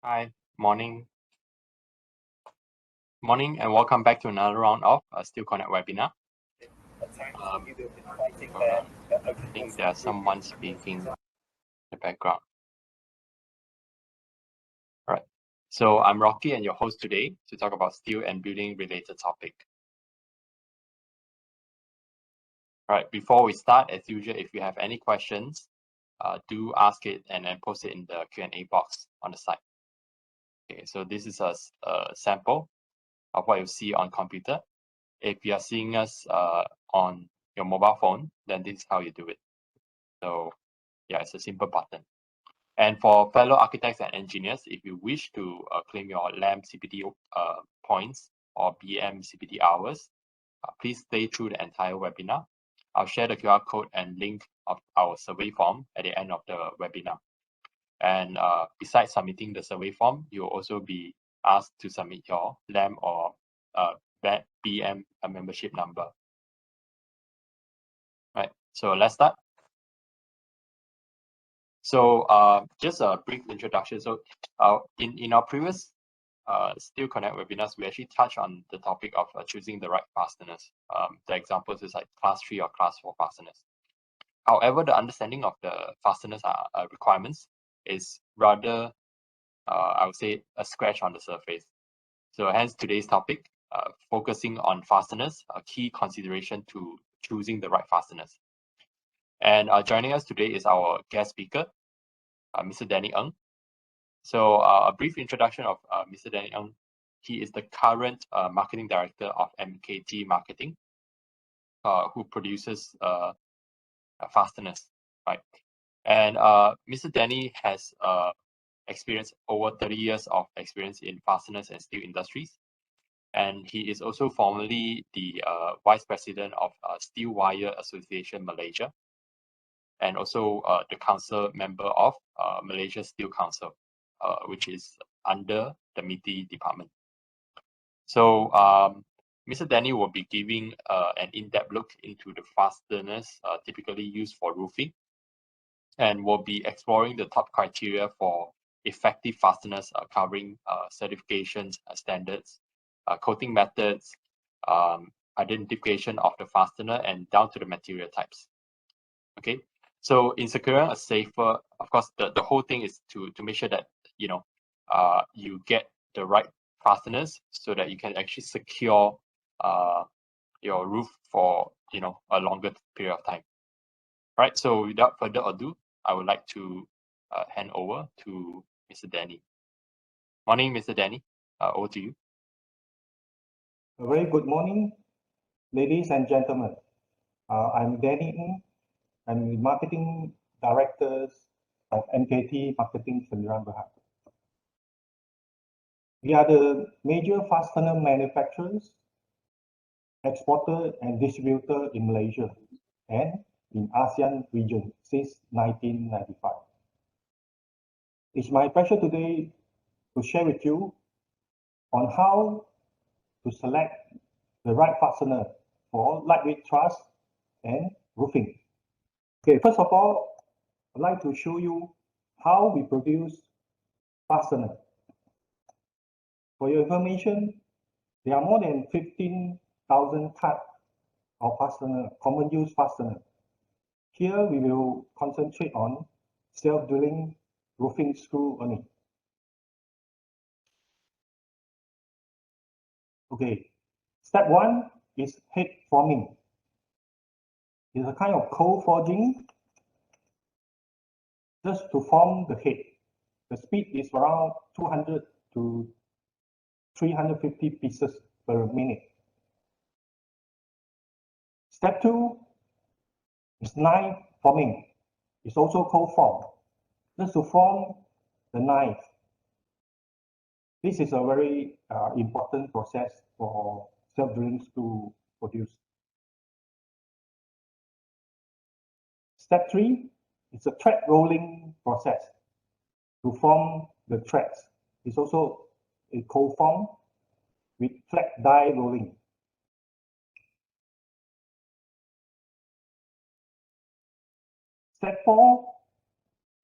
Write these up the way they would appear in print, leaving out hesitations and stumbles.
Hi, morning. Morning, and welcome back to another round of Still Connect webinar. I think there's someone speaking in the background. All right. So I'm Rocky and your host today to talk about steel and building related topic. All right. Before we start, as usual, if you have any questions, do ask it and then post it in the Q&A box on the side. Okay. So this is a sample of what you see on computer. If you are seeing us on your mobile phone, then this is how you do it. So yeah, it's a simple button. And for fellow architects and engineers, if you wish to claim your LAM CPD points or BM CPD hours, please stay through the entire webinar. I'll share the QR code and link of our survey form at the end of the webinar. And besides submitting the survey form, you'll also be asked to submit your LAM or BM membership number. Right, so let's start. So just a brief introduction. So in our previous Still Connect webinars, we actually touch on the topic of choosing the right fasteners. The examples is like class 3 or class 4 fasteners. However, the understanding of the fasteners requirements is rather, I would say, a scratch on the surface. So hence today's topic, focusing on fasteners, a key consideration to choosing the right fasteners. And joining us today is our guest speaker, Mr. Danny Ng. So a brief introduction of Mr. Danny Ng. He is the current marketing director of MKT Marketing, who produces fasteners, right? And Mr. Danny has experienced over 30 years of experience in fasteners and steel industries. And he is also formerly the Vice President of Steel Wire Association Malaysia, and also the council member of Malaysia Steel Council, which is under the MITI department. So Mr. Danny will be giving an in-depth look into the fasteners typically used for roofing, and will be exploring the top criteria for effective fasteners, covering certifications, standards, coating methods, identification of the fastener, and down to the material types. Okay, so in securing a safer, of course, the whole thing is to make sure that you get the right fasteners so that you can actually secure your roof for a longer period of time. Right. So without further ado, I would like to hand over to Mr. Danny. Morning, Mr. Danny. Over to you. A very good morning, ladies and gentlemen. I'm Danny Ng. I'm the Marketing Director of MKT Marketing Sdn Bhd. We are the major fastener manufacturers, exporter and distributor in Malaysia and in ASEAN region since 1995. It's my pleasure today to share with you on how to select the right fastener for lightweight truss and roofing. Okay, first of all, I'd like to show you how we produce fastener. For your information, there are more than 15,000 types of fastener, common use fastener. Here we will concentrate on self-drilling roofing screw only. Okay, step one is head forming. It's a kind of cold forging just to form the head. The speed is around 200 to 350 pieces per minute. Step two is knife forming. It's also cold form, just to form the knife. This is a very important process for self-drillings to produce. Step three is a thread rolling process to form the threads. It's also a cold form with flat die rolling. Step four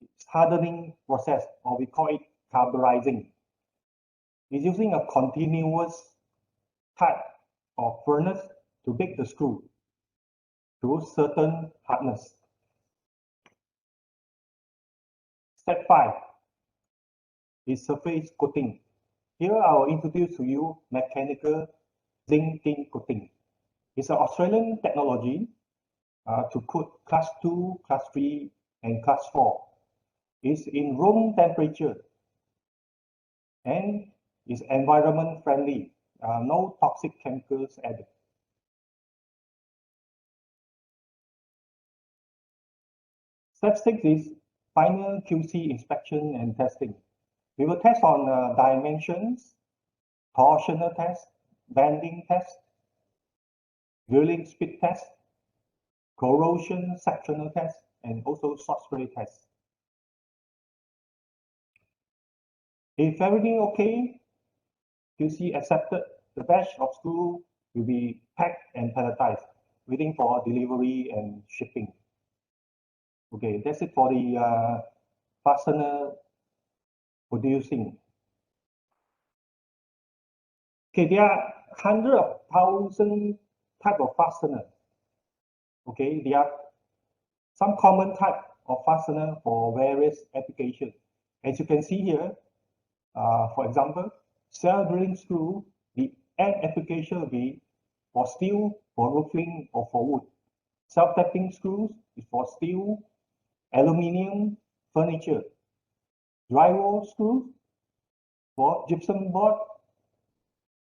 is hardening process, or we call it carburizing. It's using a continuous type of furnace to bake the screw to certain hardness. Step 5 is surface coating. Here I will introduce to you mechanical zinc tin coating. It's an Australian technology to coat class 2, class 3, and class 4. It's in room temperature and is environment friendly. No toxic chemicals added. Step 6 is final QC inspection and testing. We will test on dimensions, torsional test, bending test, drilling speed test, corrosion sectional test, and also short spray test. If everything okay, QC accepted, the batch of screw will be packed and palletized, waiting for delivery and shipping. Okay, that's it for the fastener producing. Okay, there are hundreds of thousands type of fastener. Okay, there are some common type of fastener for various applications. As you can see here, for example, cell drilling screw, the end application will be for steel, for roofing, or for wood. Self-tapping screws is for steel, aluminium, furniture. Drywall screws for gypsum board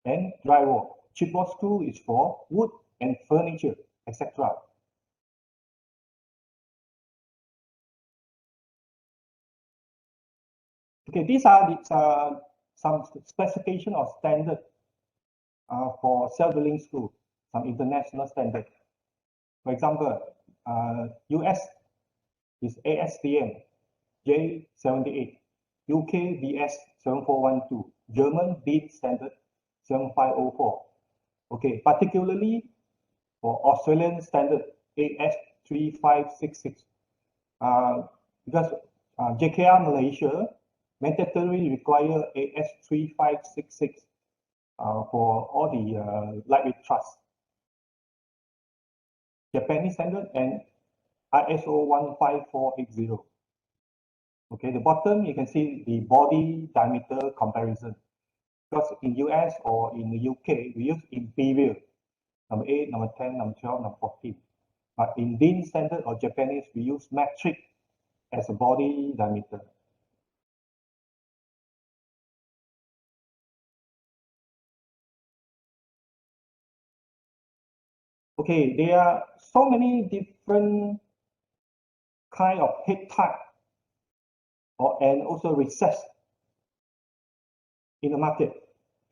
and drywall. Chipboard screw is for wood and furniture, etc. Okay, these are some specification or standard for self-drilling screw, some international standard. For example, US is ASTM J78, UK BS 7412, German DIN standard 7504. Okay, particularly for Australian standard AS 3566, because JKR Malaysia mandatorily require AS 3566 for all the lightweight truss. Japanese standard and ISO 15480. Okay, the bottom you can see the body diameter comparison. Because in US or in the UK, we use imperial, number 8, number 10, number 12, number 14. But in DIN standard or Japanese, we use metric as a body diameter. Okay, there are so many different kind of head type and also recess in the market.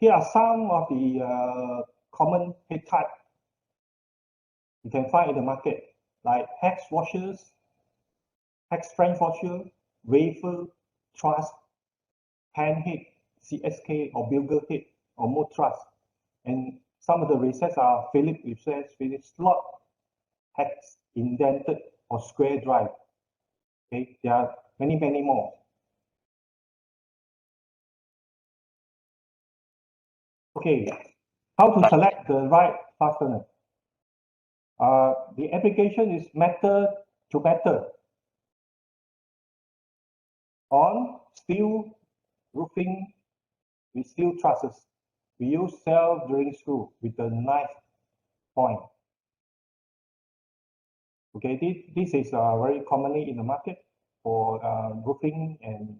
Here are some of the common head type you can find in the market, like hex washers, hex French washer, wafer, truss, hand head, CSK or bugle head or more truss. And some of the recess are Phillips recess, Phillips slot, hex indented or square drive. Okay, there are many more. Okay, how to select the right fastener? The application is metal to metal on steel roofing with steel trusses. We use self-drilling screw with a knife point. Okay, this is very commonly in the market for roofing and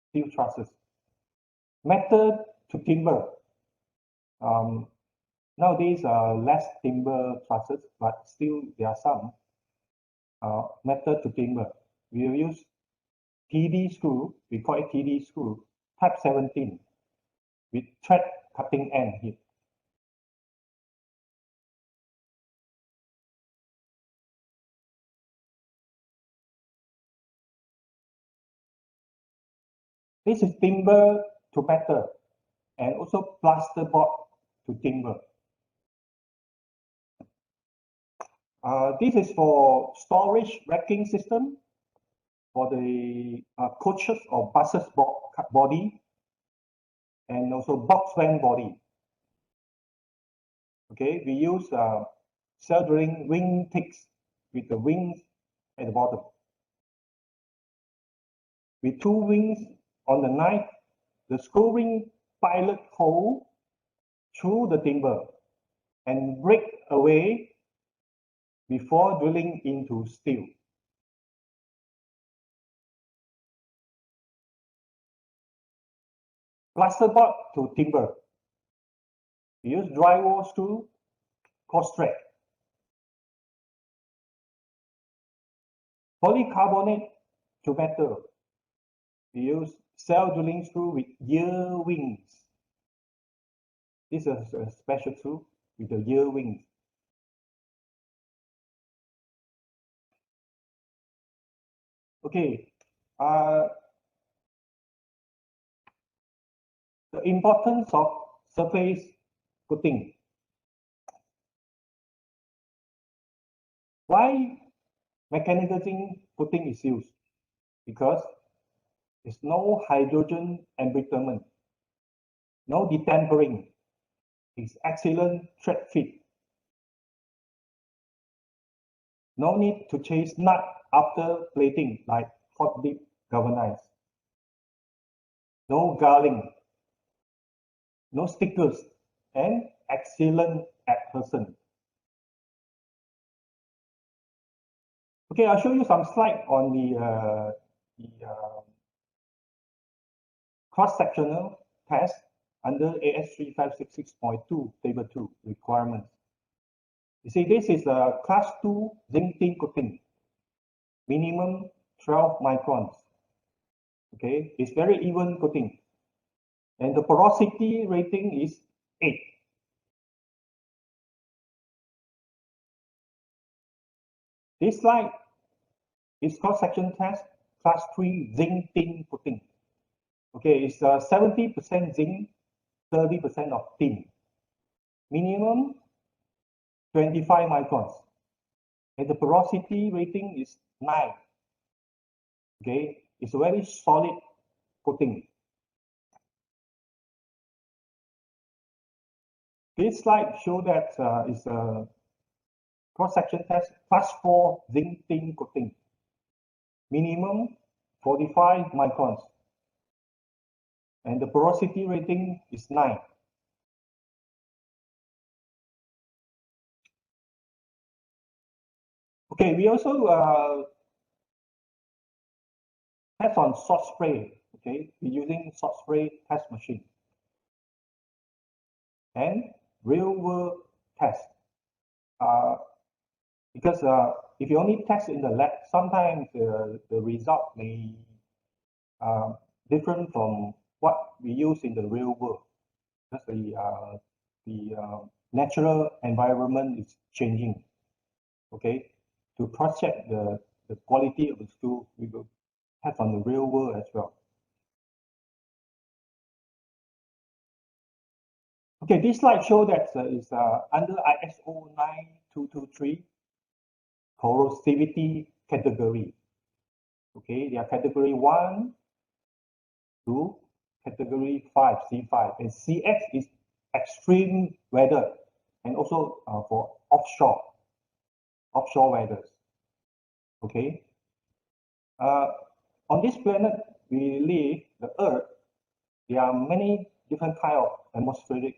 steel trusses. Metal to timber. Nowadays, less timber trusses, but still there are some metal to timber. We will use TD screw, we call it TD screw, type 17 with thread cutting end here. This is timber to metal and also plasterboard to timber. This is for storage racking system for the coaches or buses body, and also box van body. Okay, we use cell drilling wing ticks with the wings at the bottom. With two wings on the knife, the screw-ring pilot hole through the timber and break away before drilling into steel. Plasterboard to timber. We use drywall screw, cross-thread. Polycarbonate to metal. We use cell drilling screw with ear wings. This is a special screw with the ear wings. Okay, the importance of surface coating. Why mechanical zinc coating is used? Because there's no hydrogen embrittlement, no detempering. It's excellent thread fit. No need to change nut after plating like hot dip galvanized. No galling, no stickers, and excellent adhesion. Okay, I'll show you some slide on the cross-sectional test under AS3566.2 Table 2 requirements. You see, this is a Class 2 zinc tin coating, minimum 12 microns. Okay, it's very even coating, and the porosity rating is 8. This slide is cross-section test, Class 3 zinc tin coating. Okay, it's 70% zinc, 30% of tin. Minimum 25 microns. And the porosity rating is 9. Okay, it's a very solid coating. This slide shows that it's a cross-section test, Class 4 zinc tin coating. Minimum 45 microns. And the porosity rating is 9. Okay, we also test on salt spray. Okay, we're using salt spray test machine and real world test. Because if you only test in the lab, sometimes the result may different from what we use in the real world. Because the natural environment is changing. Okay, to cross-check the quality of the stool, we will test on the real world as well. Okay, this slide shows that is under ISO 9223 corrosivity category. Okay, they are category 1 to category 5, C5, and CX is extreme weather, and also for offshore weathers. Okay, on this planet we live, the Earth, there are many different kind of atmospheric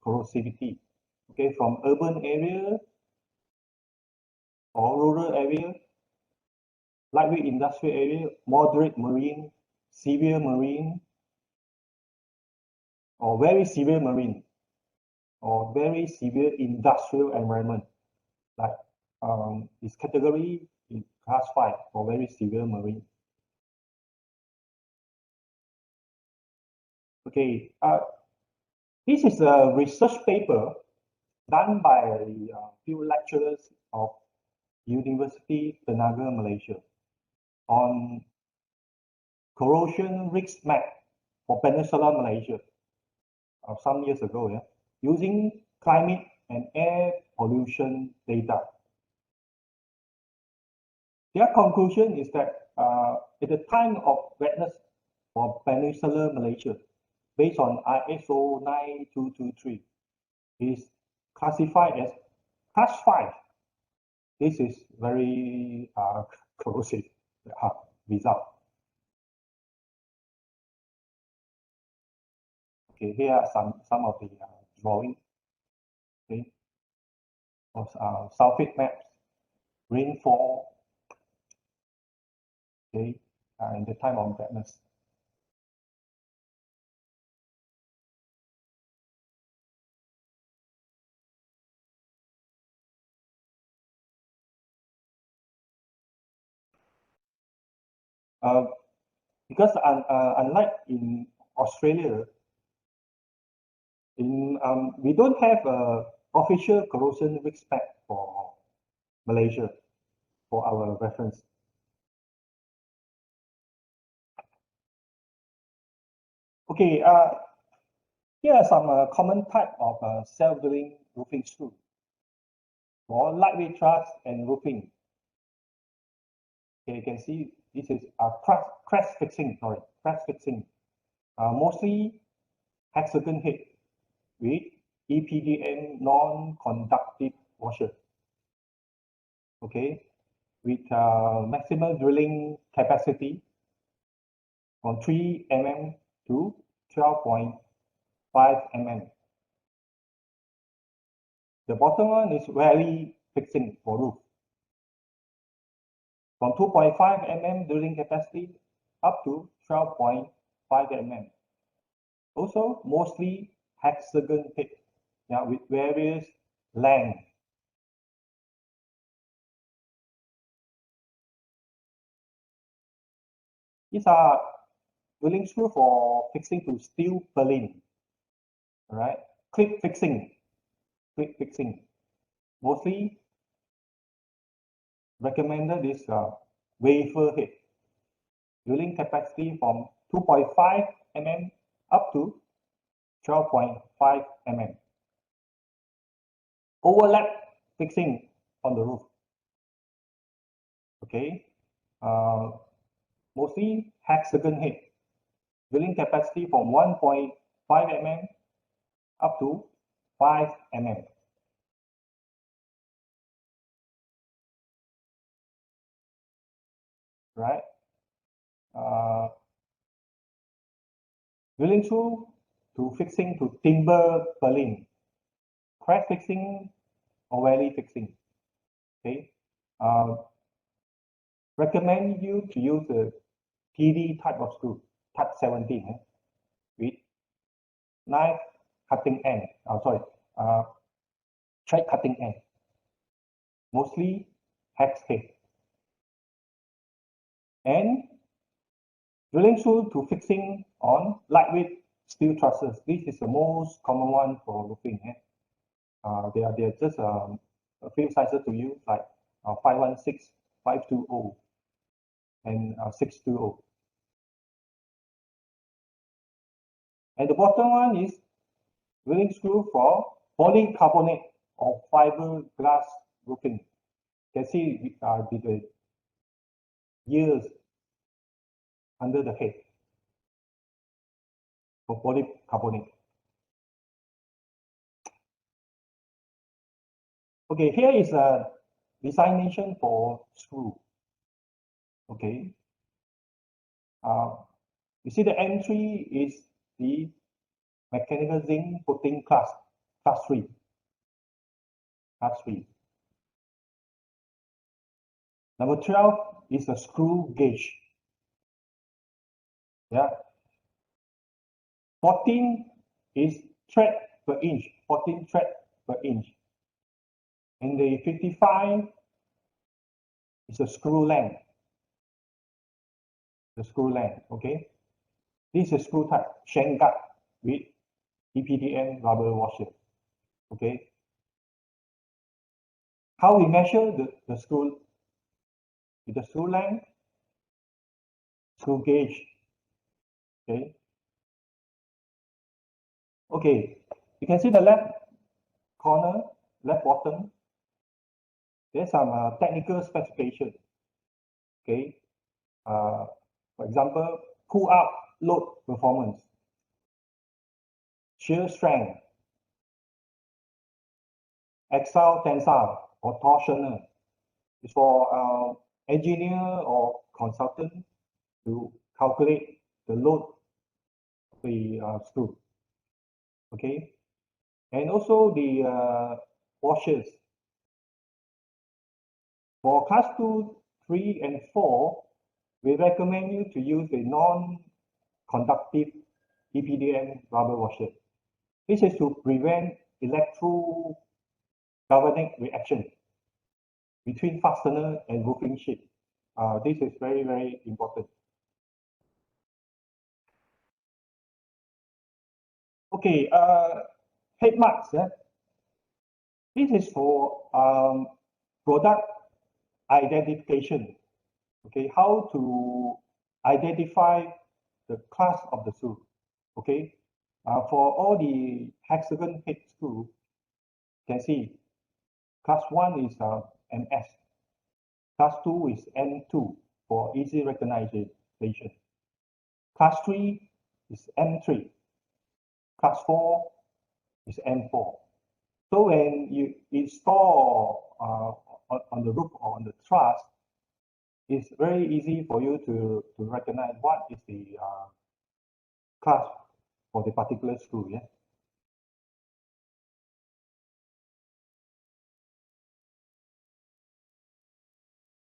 corrosivity. Okay, from urban area or rural area, lightweight industrial area, moderate marine, severe marine, or very severe marine, or very severe industrial environment. Like this category is class 5 for very severe marine. Okay, this is a research paper done by a few lecturers of University Tenaga, Malaysia, on corrosion risk map for Peninsula Malaysia some years ago, yeah, using climate and air pollution data. Their conclusion is that at the time of wetness for Peninsular Malaysia, based on ISO 9223, is classified as class 5. This is very corrosive result. Okay, here are some of the drawing. Okay, of sulfate maps, rainfall. Okay, in the time of wetness. Because unlike in Australia, we don't have a official corrosion risk spec for Malaysia for our reference. Okay, here are some common type of self-drilling roofing screw for lightweight truss and roofing. Okay, you can see this is a crest fixing. Mostly hexagon head with EPDM non-conductive washer. Okay, with maximum drilling capacity from 3 mm to 12.5 mm. The bottom one is valley fixing for roof, from 2.5 mm drilling capacity up to 12.5 mm. Also, mostly hexagon head, yeah, with various lengths. These are drilling screw for fixing to steel purlin. All right, clip fixing. Mostly recommended is wafer head, drilling capacity from 2.5 mm up to 12.5 mm. Overlap fixing on the roof. Okay, mostly hexagon head, drilling capacity from 1.5 mm up to 5 mm. Right. Drilling through to fixing to timber purlin, crack fixing or valley fixing. Okay. Recommend you to use the PD type of screw, type 17, with knife cutting end. Thread cutting end. Mostly hex head. And drilling through to fixing on lightweight steel trusses. This is the most common one for roofing. They are just a few sizes to use, like 516, 520, and 620. And the bottom one is drilling screw for polycarbonate or fiberglass roofing. You can see the gears under the head for polycarbonate. Okay, here is a designation for screw. Okay. You see the entry is the mechanical zinc coating class 3. Number 12 is a screw gauge. Yeah. 14 is thread per inch, 14 thread per inch. And the 55 is a screw length. The screw length, okay? This is screw type shank gut with EPDM rubber washer. Okay. How we measure the screw? With the screw length, screw gauge. Okay. Okay. You can see the left corner, left bottom. There's some technical specification. Okay. For example, pull-up load performance, shear strength, axial tensile or torsional. It's for engineer or consultant to calculate the load of the screw. Okay, and also the washers. For class 2, 3, and 4, we recommend you to use a non-conductive EPDM rubber washer. This is to prevent electrogalvanic reaction between fastener and roofing sheet. This is very, very important. Okay, head marks. This is for product identification. Okay, how to identify the class of the screw. Okay, for all the hexagon head screw, you can see class 1 is MS, class 2 is M2 for easy recognition. Class 3 is M3, class 4 is M4. So when you install on the roof or on the truss, it's very easy for you to recognize what is the class for the particular screw. Yeah.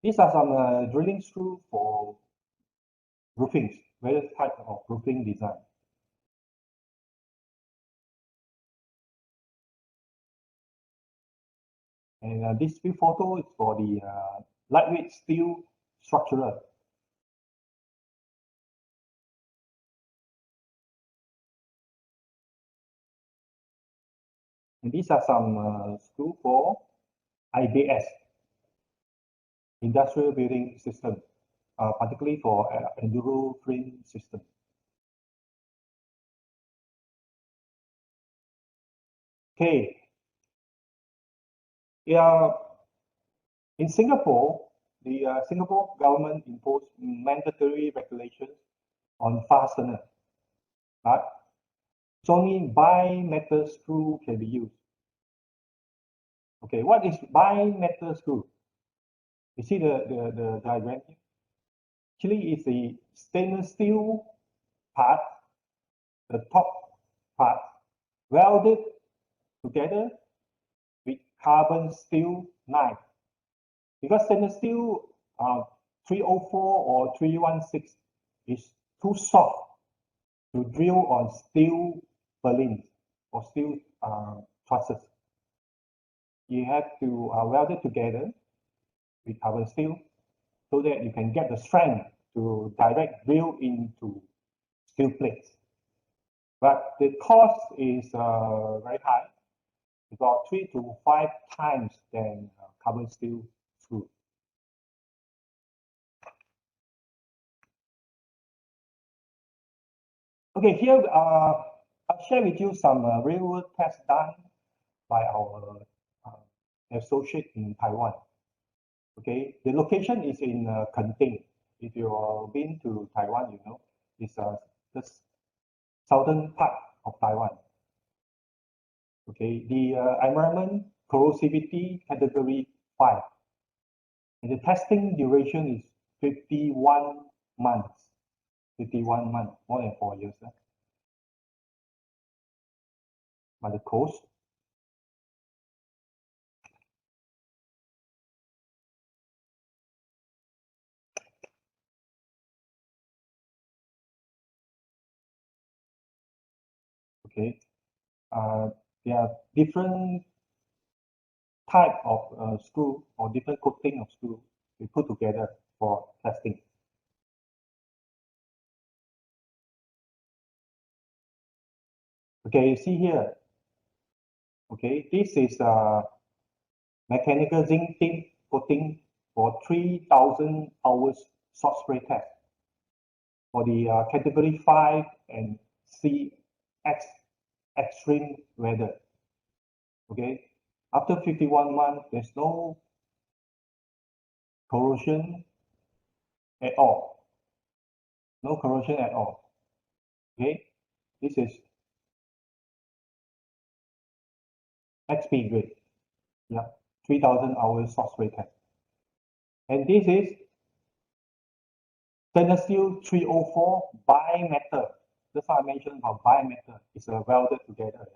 These are some drilling screw for roofing, various types of roofing design. And this few photo is for the lightweight steel structural. And these are some screw for IBS, industrial building system, particularly for enduro frame system. Okay. Yeah. In Singapore, the Singapore government imposed mandatory regulations on fastener, but only bimetal screw can be used. Okay, what is bimetal screw? You see the diagram here? Actually, it's a stainless steel part, the top part, welded together with carbon steel knife. Because stainless steel 304 or 316 is too soft to drill on steel purlins or steel trusses. You have to weld it together with carbon steel so that you can get the strength to direct drill into steel plates. But the cost is very high, about 3 to 5 times than carbon steel screw. Okay, here I'll share with you some real-world tests done by our associate in Taiwan. Okay, the location is in Kenting. If you've been to Taiwan, you know it's the southern part of Taiwan. Okay, the environment corrosivity category 5, and the testing duration is 51 months. 51 months, more than 4 years. By the coast. Okay, there are different type of screw or different coating of screw we put together for testing. Okay, you see here. Okay, this is mechanical zinc tint coating for 3,000 hours short spray test for the category 5 and CX extreme weather. Okay, after 51 months, there's no corrosion at all. no corrosion at all. Okay, this is XP grade. Yeah, 3000 hours source rated. And this is stainless steel 304 bimetal. That's why I mentioned about bimetal. It's welded together.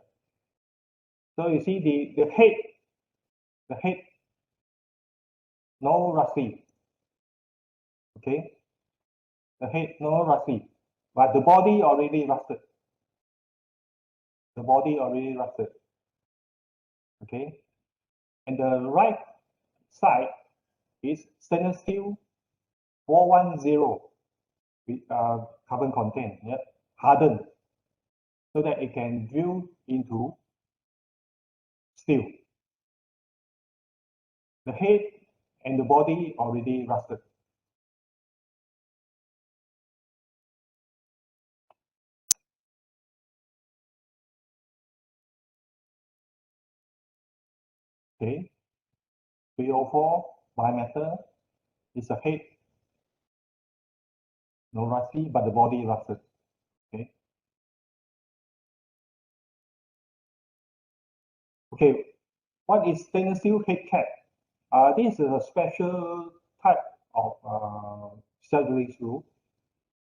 So you see the head, no rusty. Okay, the head no rusty, but the body already rusted. The body already rusted. Okay, and the right side is stainless steel 410 with carbon content, yeah, hardened, so that it can drill into steel. The head and the body already rusted. Okay, 304 bimetal is a head, no rusty, but the body rusted. Okay. Okay, what is stainless steel head cap? This is a special type of surgery screw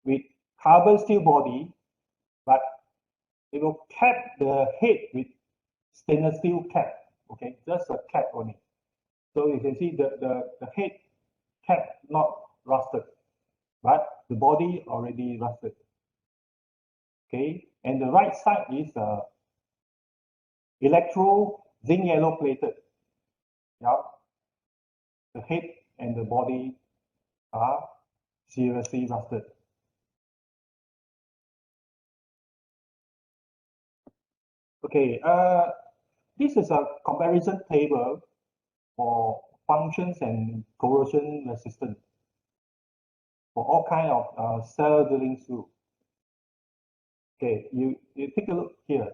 with carbon steel body, but it will cap the head with stainless steel cap. Okay, just a cap only. So you can see the head cap not rusted, but the body already rusted. Okay, and the right side is electro zinc yellow plated. Yeah, the head and the body are seriously rusted. Okay, this is a comparison table for functions and corrosion resistance for all kind of cell drilling screw. Okay, you take a look here.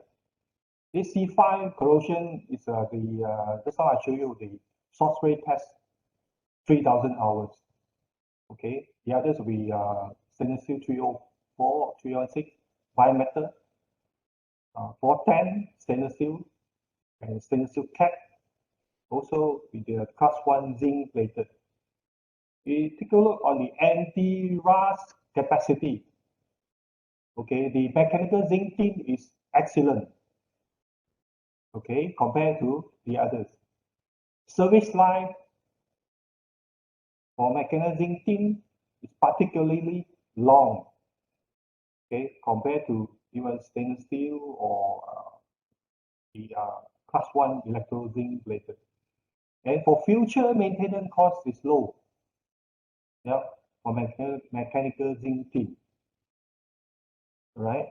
This C5 corrosion is that's how I show you the source rate test 3000 hours. Okay, the others will be stainless steel 304, 316, bimetal, 410 stainless steel, and stainless steel cap. Also with the class 1 zinc plated. We take a look on the anti-rust capacity. Okay, the mechanical zinc tin is excellent. Okay, compared to the others. Service life for mechanical zinc tin is particularly long. Okay, compared to even stainless steel or the class 1 electro zinc plated. And for future maintenance cost is low. Yeah, for mechanical zinc tin. Right.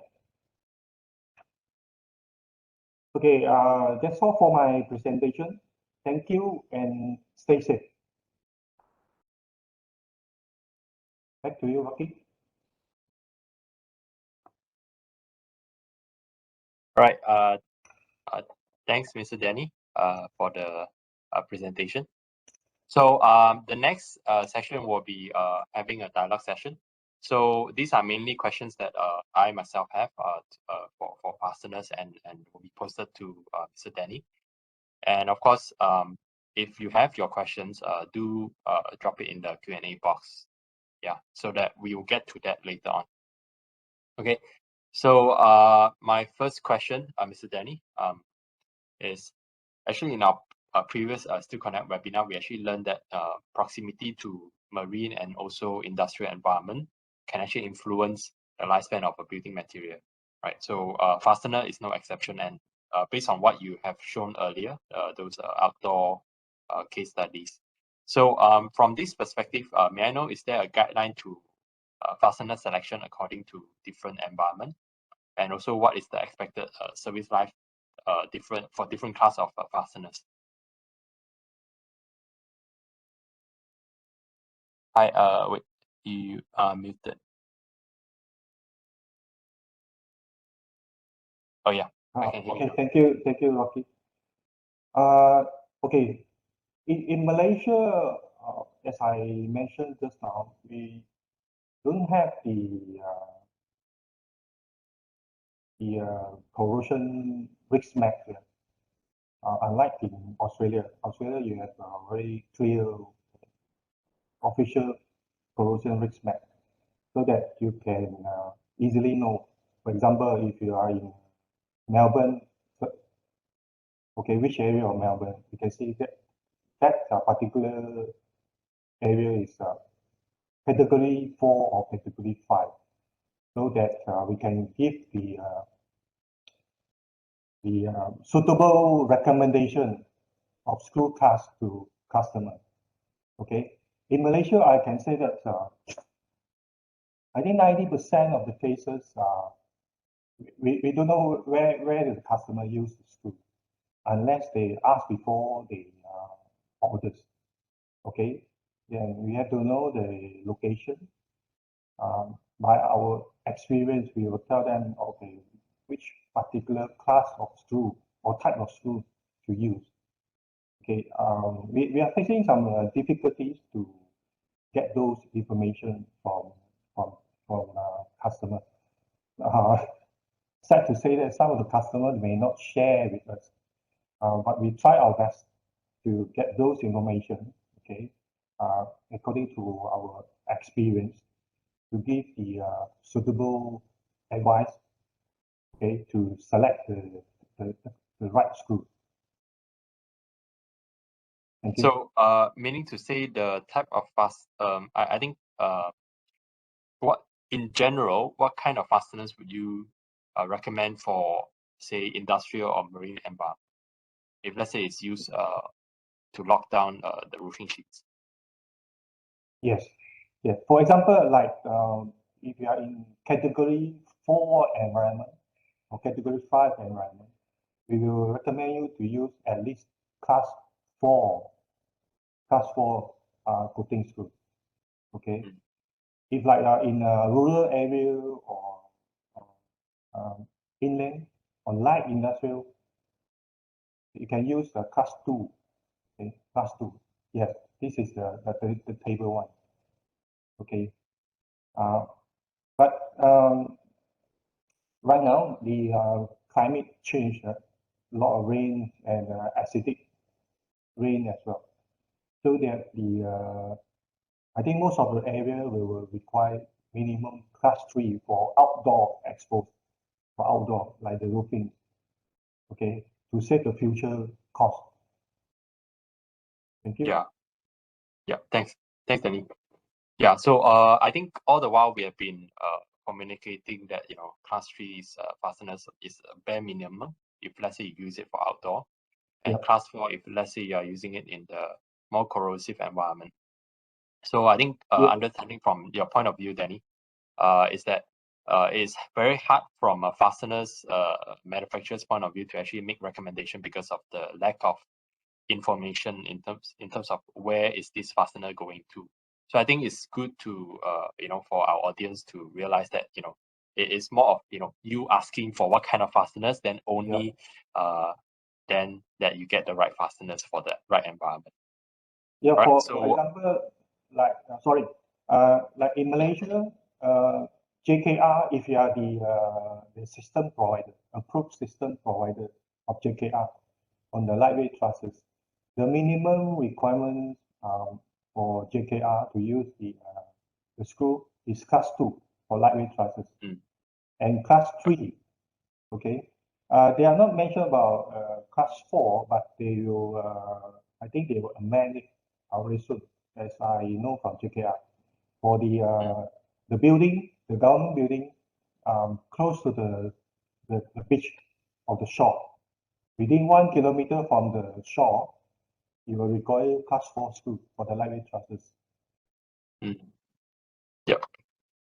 Okay, that's all for my presentation. Thank you and stay safe. Back to you, Rocky. All right. Thanks, Mr. Danny, for the presentation. So the next session will be having a dialogue session. So these are mainly questions that I myself have for fasteners and will be posted to Mr. Danny. And of course, if you have your questions, do drop it in the Q&A box. Yeah, so that we will get to that later on. Okay, so my first question, Mr. Danny, is actually in our previous Still Connect webinar, we actually learned that proximity to marine and also industrial environment can actually influence the lifespan of a building material, right? So fastener is no exception, and based on what you have shown earlier, those outdoor case studies. So from this perspective, may I know, is there a guideline to fastener selection according to different environment? And also, what is the expected service life different class of fasteners? Hi, wait, you are muted. Oh yeah, I can hear you. Okay, thank you, Rocky. Okay, in Malaysia, as I mentioned just now, we don't have the corrosion risk map here. Unlike in Australia, you have a very clear official corrosion risk map so that you can easily know. For example, if you are in Melbourne, okay, which area of Melbourne, you can see that particular area is category 4 or category 5, so that we can give the suitable recommendation of screw class to customer. Okay, in Malaysia, I can say that I think 90% of the cases we don't know where the customer use the screw unless they ask before they orders. Okay, then we have to know the location. By our experience, we will tell them, okay, which particular class of screw or type of screw to use. Okay, we are facing some difficulties to get those information from customer. Uh, Sad to say that some of the customers may not share with us, but we try our best to get those information. Okay, according to our experience, to give the suitable advice. Okay, to select the, the right screw. Thank you. So, meaning to say the type of I think what in general, what kind of fasteners would you recommend for, say, industrial or marine environment? If let's say it's used to lock down the roofing sheets. Yes, yes. For example, like if you are in category 4 environment or category 5 environment, we will recommend you to use at least class 4, coating screw. Okay. Mm. If like in a rural area or inland or light industrial, you can use the class 2. Okay, class 2. Yes, this is the table one. Okay. But right now the climate change, a lot of rain and acidic rain as well. So that I think most of the area will require minimum class 3 for outdoor exposed, for outdoor like the roofing. Okay, to save the future cost. Thank you. Yeah. Yeah. Thanks, Danny. Yeah. So I think all the while we have been communicating that class 3 fasteners is a bare minimum if let's say you use it for outdoor, and Yep. class 4 if let's say you are using it in the more corrosive environment. So I think understanding from your point of view, Danny, is that it's very hard from a fasteners manufacturer's point of view to actually make recommendation because of the lack of information in terms of where is this fastener going to. So I think it's good to for our audience to realize that it is more of you asking for what kind of fasteners than only then that you get the right fasteners for the right environment. Yeah, All right. for So example, like like in Malaysia, JKR, if you are the system provider, approved system provider of JKR on the lightweight trusses, the minimum requirement for JKR to use the screw is class 2 for lightweight trusses, and class 3. Okay, they are not mentioned about class 4, but they will. I think they will amend it very soon, as I know from JKR. For the building, the government building, close to the beach of the shore, within 1 kilometer from the shore, you will require class 4 screw for the lightweight trusses. Yep.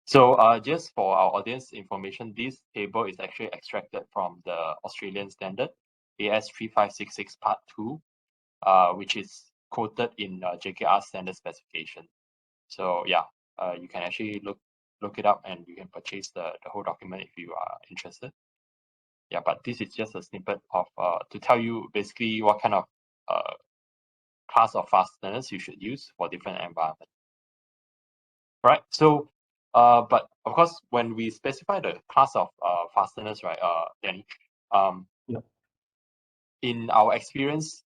So just for our audience information, this table is actually extracted from the Australian standard AS 3566 Part 2, which is quoted in JKR standard specification. So yeah, you can actually look it up and you can purchase the whole document if you are interested. Yeah, but this is just a snippet of to tell you basically what kind of class of fasteners you should use for different environments. Right. So But of course, when we specify the class of fasteners, right, Danny, Yep. in our experience,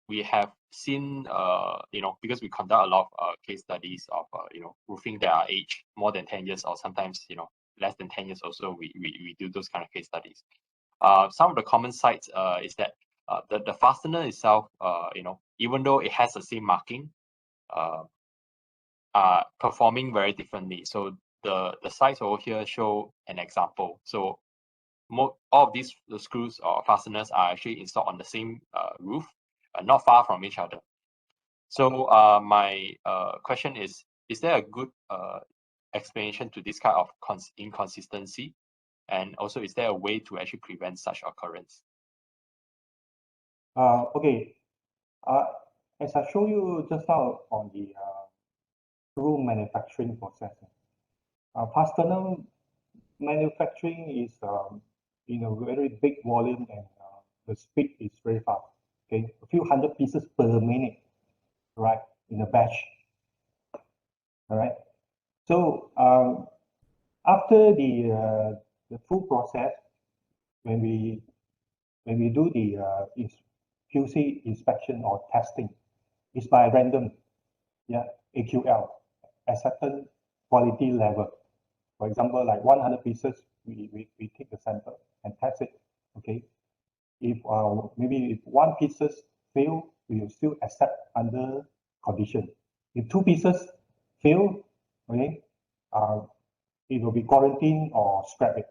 we have seen, because we conduct a lot of case studies of, roofing that are aged more than 10 years or sometimes, less than 10 years also, we do those kind of case studies. Some of the common sites is that the fastener itself, even though it has the same marking, are performing very differently. So the sites over here show an example. So all of these screws or fasteners are actually installed on the same roof, not far from each other. So my question is there a good explanation to this kind of inconsistency? And also, is there a way to actually prevent such occurrence? Okay. As I show you just now on the screw manufacturing process, fastener manufacturing is in a very big volume, and the speed is very fast. Okay, a few hundred pieces per minute, right, in a batch. All right. So after the full process, when we do the QC inspection or testing, it's by random, yeah, AQL, a certain quality level. For example, like 100 pieces, we take the sample and test it. Okay. If maybe if one pieces fail, we will still accept under condition. If two pieces fail, okay, it will be quarantine or scrap it.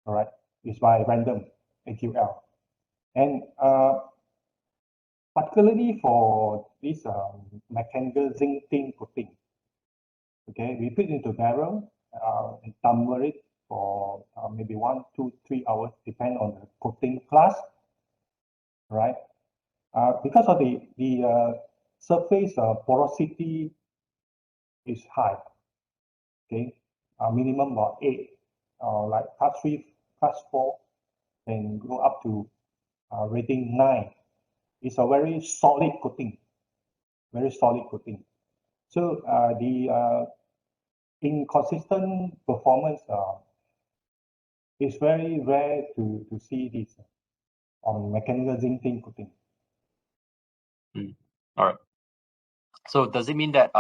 All right, it's by random AQL, and particularly for this mechanical zinc tin coating. Okay, we put into barrel and tamper it for maybe 1, 2, 3 hours, depend on the coating class, right? Because of the surface porosity is high, okay, minimum about 8, like class 3, class 4, and go up to rating 9. It's a very solid coating, very solid coating. So the inconsistent performance is very rare to see this on mechanical zinc tin coating. All right. So does it mean that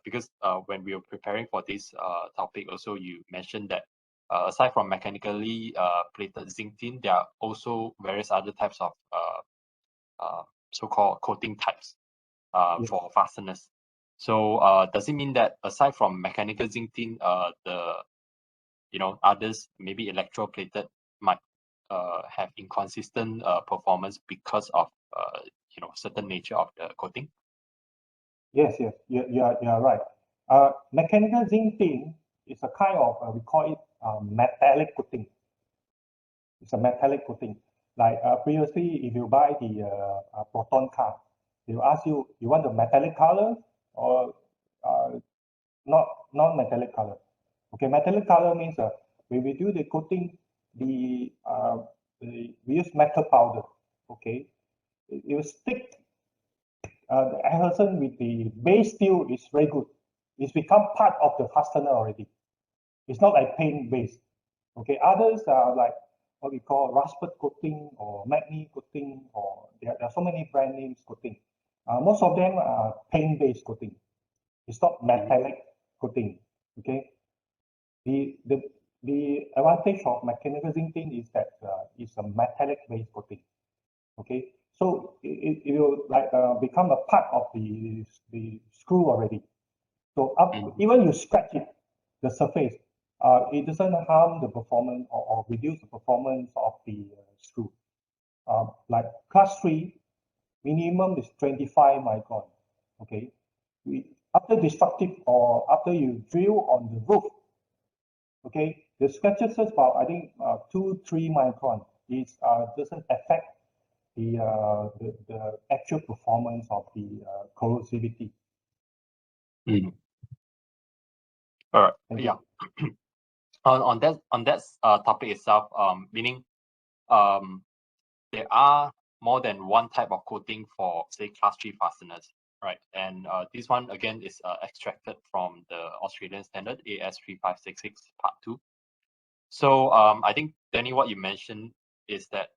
because when we were preparing for this topic, also you mentioned that aside from mechanically plated zinc tin, there are also various other types of so-called coating types Yes. for fasteners. So does it mean that aside from mechanical zinc tin, the others, maybe electroplated, might have inconsistent performance because of certain nature of the coating? Yes, yes, you are right. Mechanical zinc tin is a kind of, we call it metallic coating. It's a metallic coating. Like previously, if you buy the Proton car, they will ask you, you want the metallic color or uh, not non-metallic color. Okay, metallic color means when we do the coating, we use metal powder. Okay, it will stick. The adhesion with the base steel is very good. It's become part of the fastener already. It's not like paint based. Okay, others are like what we call rusted coating or matte coating, or there are so many brand names coating. Most of them are paint based coating. It's not metallic coating. Okay, the the the advantage of mechanical zinc tin is that it's a metallic based coating. Okay, so it will like become a part of the screw already. So even you scratch it, the surface, it doesn't harm the performance or reduce the performance of the screw. Like class 3, minimum is 25 micron. Okay, after destructive or after you drill on the roof, okay, the scratches is about, I think, 2, 3 micron. It doesn't affect the actual performance of the corrosivity. All right. Thank Yeah. you. On that topic itself, meaning there are more than one type of coating for, say, class 3 fasteners, right? And this one again is extracted from the Australian standard AS3566 Part 2. So I think, Danny, what you mentioned is that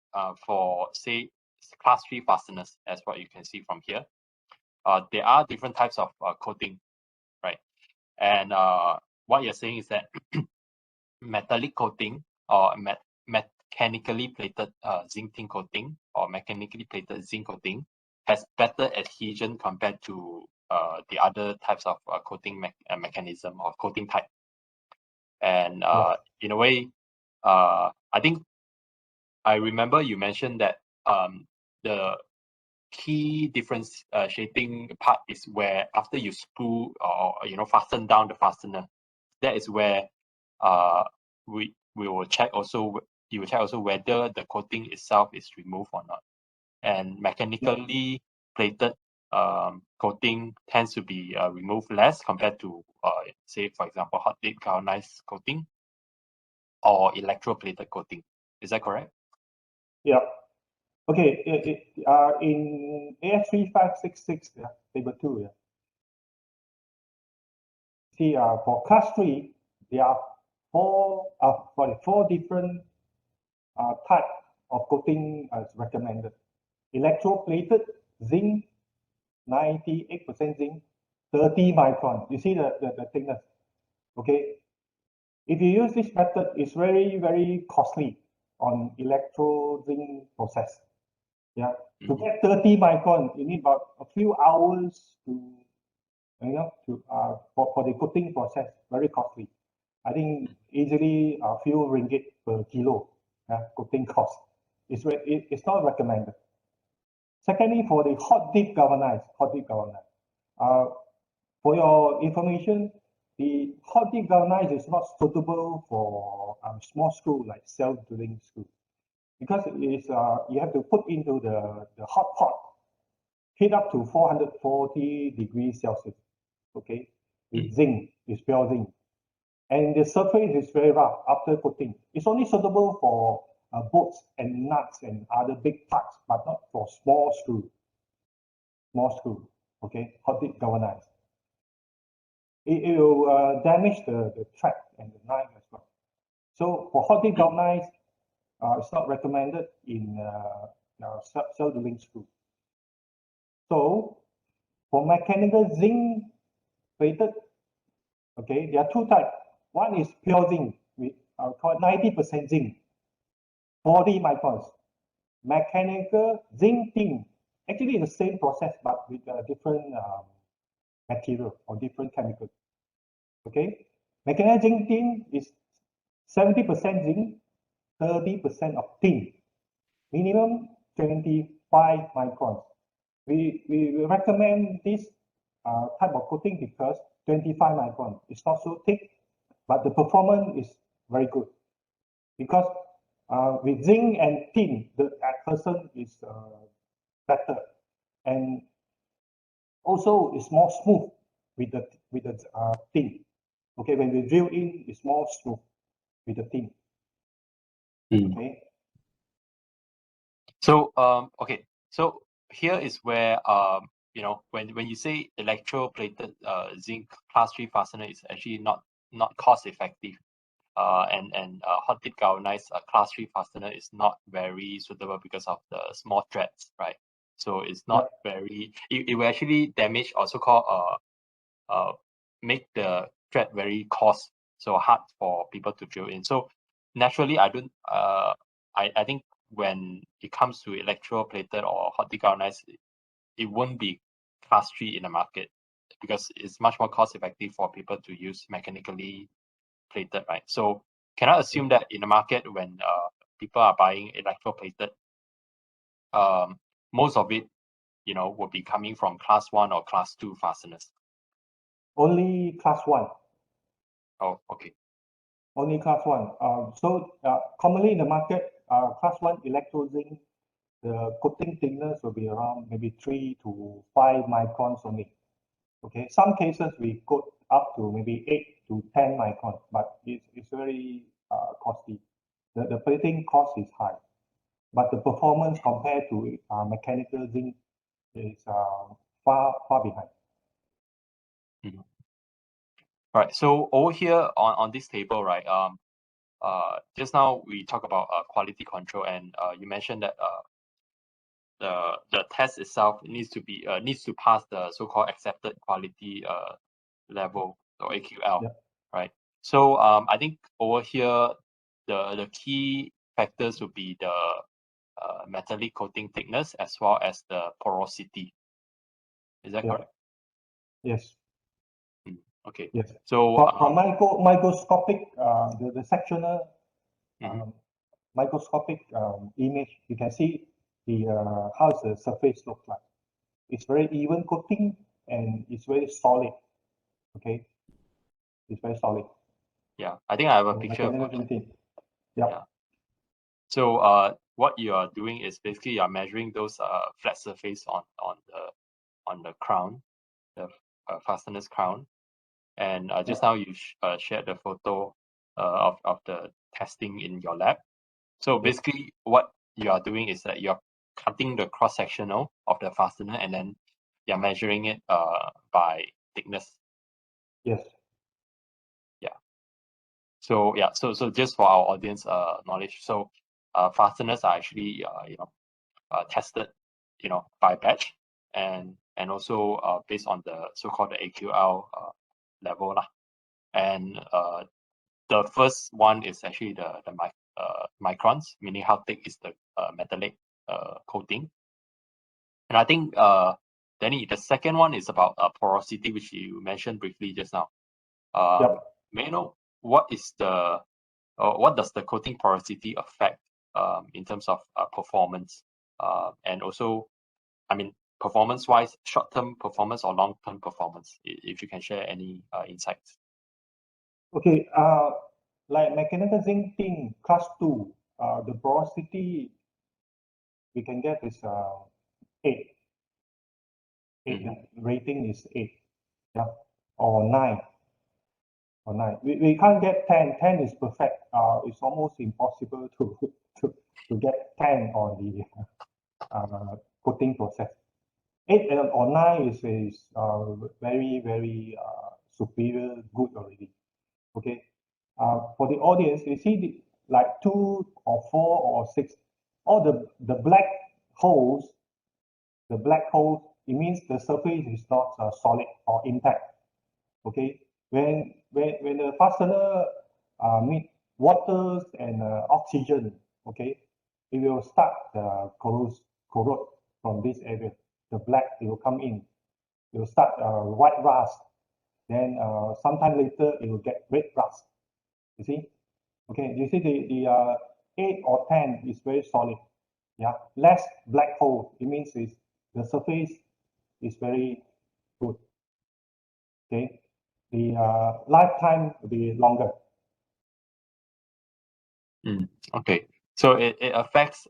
for, say, class 3 fasteners, as what you can see from here, there are different types of coating, right? And what you're saying is that metallic coating or mechanically plated zinc tin coating or mechanically plated zinc coating has better adhesion compared to the other types of coating mechanism or coating type. And in a way, I think I remember you mentioned that the key differentiating part is where after you screw or fasten down the fastener, that is where we will check also. You will check also whether the coating itself is removed or not. And mechanically plated coating tends to be removed less compared to say, for example, hot dip galvanized coating or electroplated coating. Is that correct? Yeah. Okay. In AS3566, table 2, see, for class 3, there are four different type of coating as recommended. Electroplated zinc, 98% zinc, 30 micron. You see the thickness. Okay. If you use this method, it's very, very costly on electro zinc process. Yeah. To get 30 micron, you need about a few hours to for the coating process. Very costly. I think easily a few ringgit per kilo coating cost. It's not recommended. Secondly, for the hot dip galvanized, for your information, the hot dip galvanized is not suitable for small screw like self-drilling screw, because it is you have to put into the hot pot, heat up to 440 degrees Celsius. Okay, with zinc, it's pure zinc, and the surface is very rough after coating. It's only suitable for bolts and nuts and other big parts, but not for small screw. Okay, hot dip galvanized. It will damage the track and the knife as well. So for hot dip galvanized, it's not recommended in self-drilling screw. So for mechanical zinc plated, okay, there are two types. One is pure zinc, with called 90% zinc, 40 microns. Mechanical zinc tin, actually the same process, but with a different material or different chemical. Okay, mechanical zinc tin is 70% zinc, 30% of tin, minimum 25 microns. We recommend this type of coating because 25 micron is not so thick, but the performance is very good. Because with zinc and tin, the adhesion is better, and also it's more smooth with the tin. Okay, when we drill in, it's more smooth with the tin. Okay. So okay, so here is where when you say electroplated zinc class 3 fastener is actually not cost effective, and hot dip galvanized class 3 fastener is not very suitable because of the small threads, right? So it's not very, it will actually damage, also called make the thread very coarse, so hard for people to drill in. So naturally, I don't I think when it comes to electroplated or hot dip galvanized, it won't be class 3 in the market because it's much more cost effective for people to use mechanically plated, right? So can I assume that in the market, when people are buying electroplated, most of it will be coming from class 1 or class 2 fasteners? Only class 1. Oh, okay. Only class 1. So commonly in the market, class 1 electro zinc, the coating thickness will be around maybe 3 to 5 microns only. Okay, some cases we coat up to maybe 8 to 10 microns, but it's very costly. The plating cost is high, but the performance compared to mechanical zinc is far behind. Right. So over here on this table, right? Just now we talk about quality control, and you mentioned that the test itself needs to pass the so-called accepted quality level or AQL, Yeah. right? So I think over here the key factors would be the metallic coating thickness as well as the porosity. Is that Yeah. correct? Yes. Okay. Yes. So From microscopic, the sectional mhm. microscopic image, you can see the how the surface looks like. It's very even coating and it's very solid. Okay, it's very solid. Yeah, I think I have a So picture for that. Yeah. Yeah. So what you are doing is basically you are measuring those flat surface on the crown, the fastener's crown, and just now you shared the photo of the testing in your lab. So basically, what you are doing is that you're cutting the cross sectional of the fastener and then you're measuring it by thickness. Yes. Yeah. So yeah. So just for our audience knowledge, so fasteners are actually tested, by batch and also based on the so-called the AQL level lah. And the first one is actually the microns, meaning how thick is the metallic coating. And I think Danny, the second one is about porosity, which you mentioned briefly just now. Yep. May I know what does the coating porosity affect in terms of performance, and also, I mean, performance-wise, short-term performance or long-term performance, if you can share any insights. Okay. Like mechanical zinc tin class 2, the porosity we can get is 8. 8 rating is 8. Yeah. Or 9. Or 9. We can't get 10. 10 is perfect. It's almost impossible to get 10 on the coating process. 8 or 9 is very, very superior, good already. Okay. For the audience, you see like 2 or 4 or 6, all the black holes, it means the surface is not solid or intact. Okay. When the fastener meet waters and oxygen, okay, it will start corrode from this area. The black, it will come in. It will start white rust. Then sometime later, it will get red rust. You see? Okay, you see the 8 or 10 is very solid. Yeah, less black hole. It means the surface is very good. Okay, the lifetime will be longer. Okay, so it affects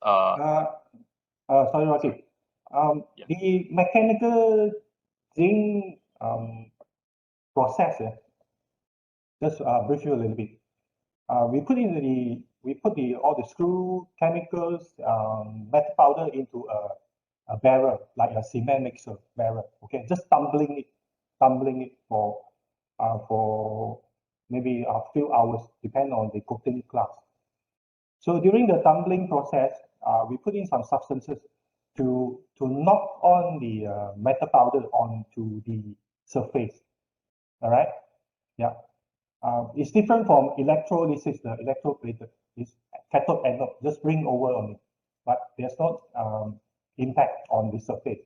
Sorry, Rati. The mechanical zinc process, just brief you a little bit. We put all the screw chemicals, metal powder into a barrel, like a cement mixer barrel. Okay, just tumbling it for maybe a few hours, depending on the coating class. So during the tumbling process, we put in some substances to knock on the metal powder onto the surface. All right, yeah. It's different from electrolysis, the electroplated. It's cathode anode, just bring over on it. But there's not impact on the surface.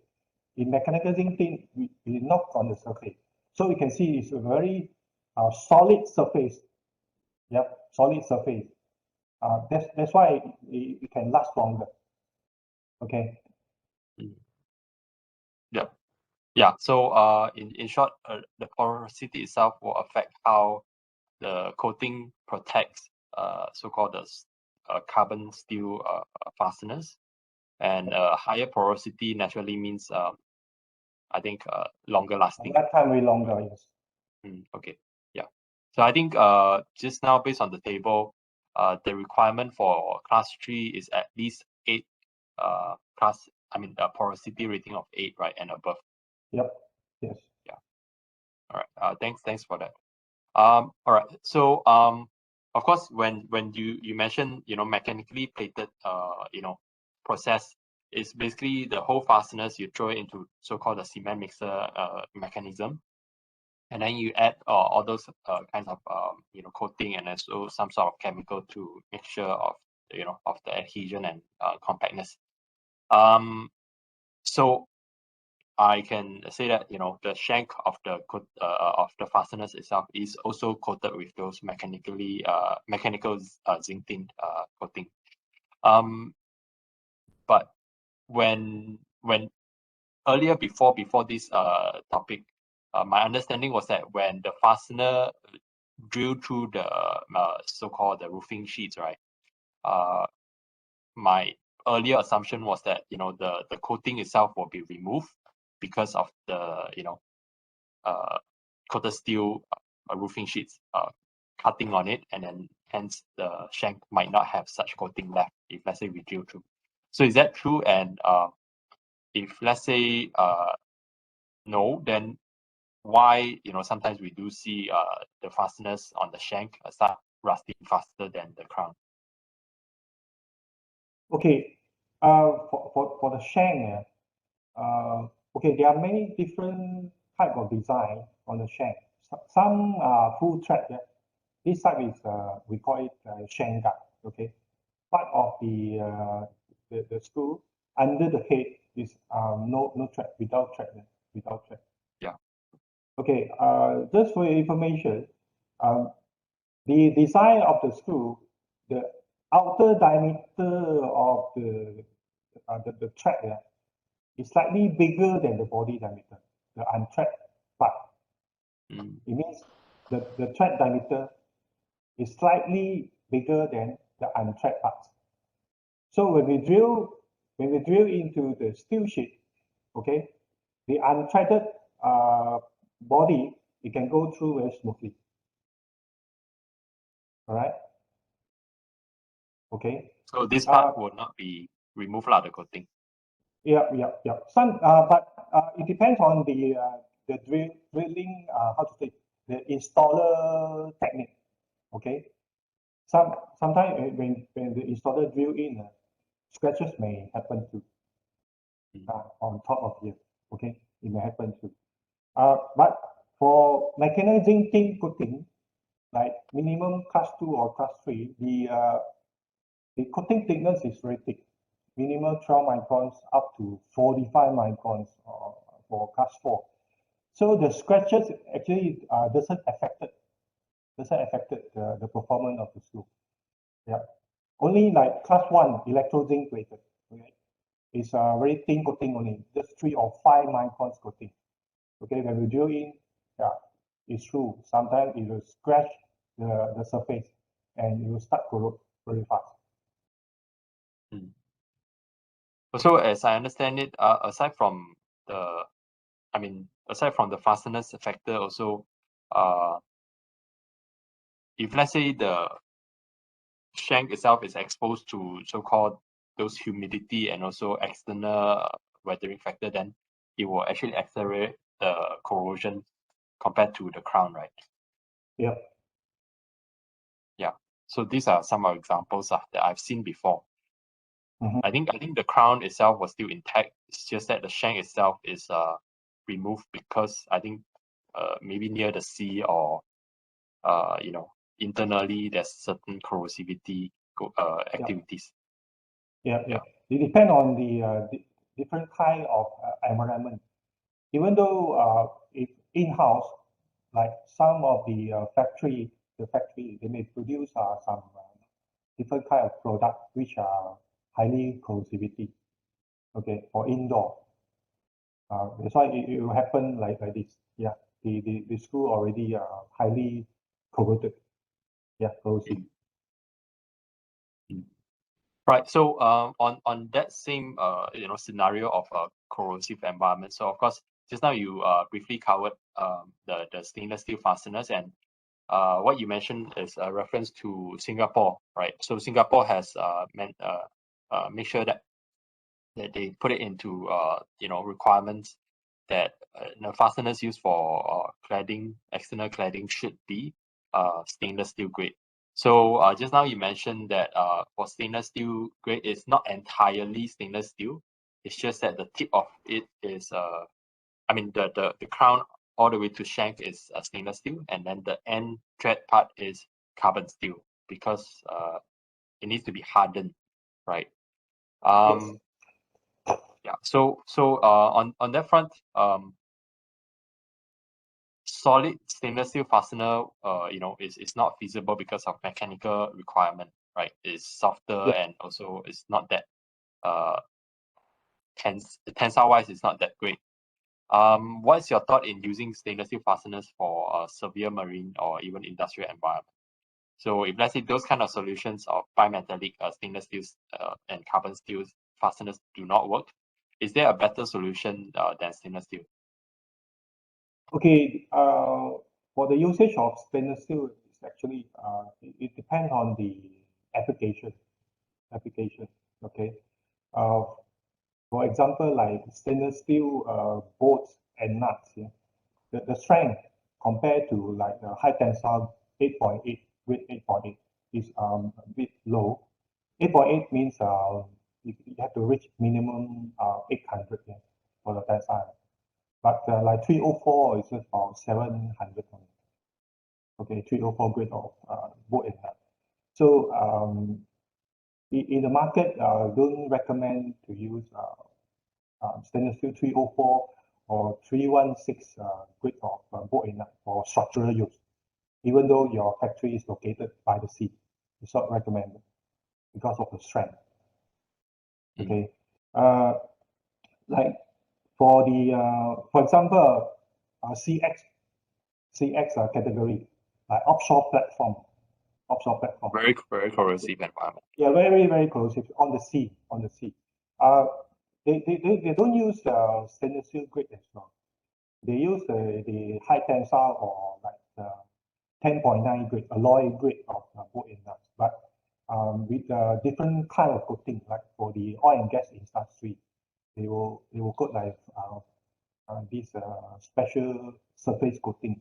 In mechanical zinc tin, we knock on the surface. So you can see it's a very solid surface. Yep, solid surface. That's why it can last longer. Okay. Yeah. Yeah. So in short, the porosity itself will affect how the coating protects so-called the carbon steel fasteners, and higher porosity naturally means I think longer lasting. Lifetime will longer, yes. Okay. Yeah. So I think just now based on the table, the requirement for class 3 is at least 8 porosity rating of 8, right, and above. Yep. Yes. Yeah. All right. Thanks for that. All right. So of course, when you mention mechanically plated process, is basically the whole fasteners you throw it into so-called the cement mixer mechanism, and then you add all those kinds of coating and also some sort of chemical to make sure of of the adhesion and compactness. So I can say that the shank of the fasteners itself is also coated with those mechanical zinc coating. But when earlier before this topic, my understanding was that when the fastener drill through the so-called the roofing sheets, right? My earlier assumption was that the coating itself will be removed because of the coated steel roofing sheets cutting on it, and then hence the shank might not have such coating left if let's say we drill through. So is that true? And if let's say no, then why sometimes we do see the fasteners on the shank start rusting faster than the crown? Okay. For the shank, okay, there are many different type of design on the shank. Some are full thread. Yeah. This type is we call it shank guard. Okay, part of the screw under the head is no thread, without thread, yeah, without thread. Yeah. Okay, just for your information, um, the design of the screw, the outer diameter of the thread, yeah, is slightly bigger than the body diameter, the unthread part. Mm. It means the thread diameter is slightly bigger than the unthread part. So when we drill into the steel sheet, okay, the unthreaded body, it can go through very smoothly. All right. Okay. So this Uh, part will not be removed lah, the coating. yeah. Some, but it depends on the drilling. How to say, the installer technique. Okay. Sometimes when the installer drill in, scratches may happen too on top of here. Okay, it may happen too. But for mechanizing thin coating, like minimum class 2 or class 3, the coating thickness is very thick. Minimum 12 microns up to 45 microns for class 4. So the scratches actually doesn't affect the performance of the screw. Yeah. Only like class 1 electro zinc plated. Okay. It's a very thin coating only, just 3 or 5 microns coating. Okay, when we drill in, yeah, it's true. Sometimes it will scratch the surface and it will start corrode very fast. Mm. Also, as I understand it, aside from the fasteners factor, also, if let's say the shank itself is exposed to so-called those humidity and also external weathering factor, then it will actually accelerate the corrosion compared to the crown, right? Yeah. Yeah. So these are some of examples that I've seen before. Mhm. I think the crown itself was still intact. It's just that the shank itself is removed because I think maybe near the sea or internally there's certain corrosivity activities. Yeah. Yeah. It depends on the different kind of environment. Even though if in-house, like some of the factory, they may produce some different kind of product which are highly corrosivity. Okay, for indoor. That's why it will happen like this. Yeah, the screw already highly corroded. Yeah, corrosive. Mm. Mm. Right. So on that same scenario of a corrosive environment. So of course, just now you briefly covered the stainless steel fasteners, and what you mentioned is a reference to Singapore, right? So Singapore has made sure that they put it into requirements that fasteners used for cladding, external cladding should be stainless steel grade. So just now you mentioned that for stainless steel grade, it's not entirely stainless steel. It's just that the tip of it is, I mean, the crown all the way to shank is stainless steel, and then the end thread part is carbon steel because it needs to be hardened, right? Yes. Yeah. So on that front, solid stainless steel fastener, is not feasible because of mechanical requirement, right? It's softer Yes. and also it's not that tensile wise, it's not that great. What's your thought in using stainless steel fasteners for severe marine or even industrial environment? So if let's say those kind of solutions of bimetallic stainless steels and carbon steel fasteners do not work, is there a better solution than stainless steel? Okay. For the usage of stainless steel, it's actually it depends on the application. Application. Okay. Uh, for example, like stainless steel bolts and nuts. Yeah, the strength compared to like high tensile 8.8 with 8.8 is a bit low. 8.8 means you have to reach minimum 800, yeah, for the tensile. But like 304 is just about 700 only. Okay, 304 grade of bolt and nut. So in the market, don't recommend to use stainless steel 304 or 316 grade of bolt and nut for structural use, even though your factory is located by the sea. It's not recommended because of the strength. Okay. Uh, like for example, CX category, like offshore platform. Very, very corrosive environment. Yeah, very, very corrosive on the sea, on the sea. Uh, they don't use stainless steel grade as well. They use the high tensile or like 10.9 grade, alloy grade of bolt and nuts, but with different kind of coating, like for the oil and gas industry, they will coat like this special surface coating,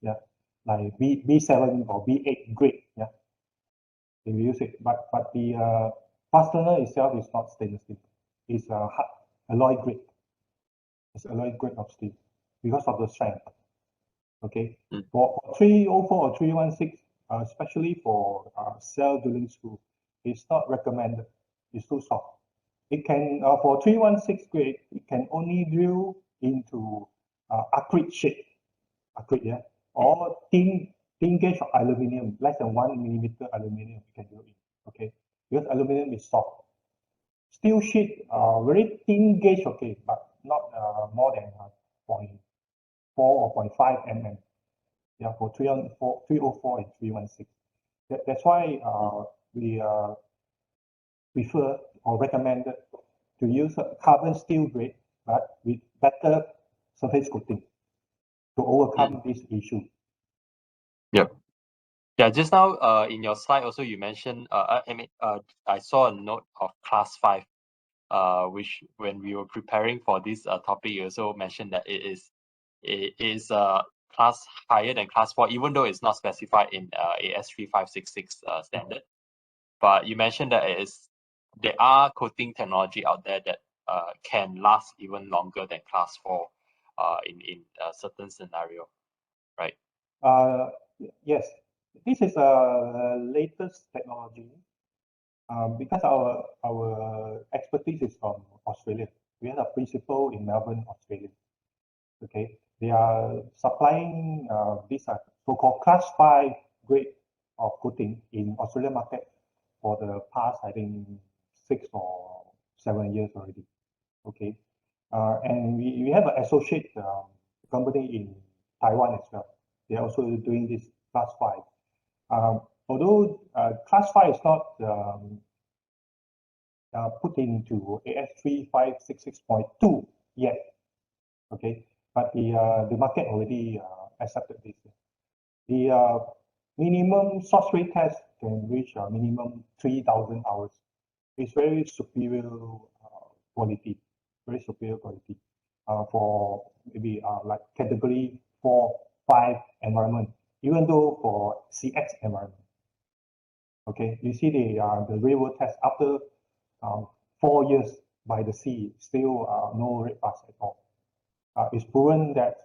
yeah, like B7 or B8 grade, yeah, they will use it. But the fastener itself is not stainless steel, it's a alloy grade, it's alloy grade of steel because of the strength. Okay, Mm. for 304 or 316, especially for cell drilling screw, it's not recommended. It's too soft. It can for 316 grade, it can only drill into accurate shape, accurate, yeah, or thin gauge of aluminum, less than 1 millimeter aluminum, you can drill in. Okay, because aluminum is soft. Steel sheet, very thin gauge, okay, but not more than point 0.4 or 0.5 mm. Yeah, for 304 and 316. That's why we prefer or recommended to use a carbon steel grade, but with better surface coating to Mm. overcome this issue. Yeah. Yeah, just now in your slide also you mentioned I saw a note of class 5, which when we were preparing for this topic you also mentioned that it is class higher than class 4, even though it's not specified in AS3566 standard. But you mentioned that there are coating technology out there that can last even longer than class 4 in a certain scenario, right? Uh, yes, this is a latest technology because our expertise is from Australia. We have a principal in Melbourne, Australia. Okay, they are supplying these are so-called class 5 grade of coating in Australian market for the past, I think, 6 or 7 years already. Okay, and we have an associate company in Taiwan as well. They are also doing this class 5. Although class 5 is not put into AS3566.2 yet, okay, but the market already accepted this. The minimum source rate test can reach a minimum 3,000 hours. It's very superior quality, very superior quality. for maybe like category 4, 5 environment, even though for CX environment. Okay, you see the real world test after 4 years by the sea, still no red pass at all. It's proven that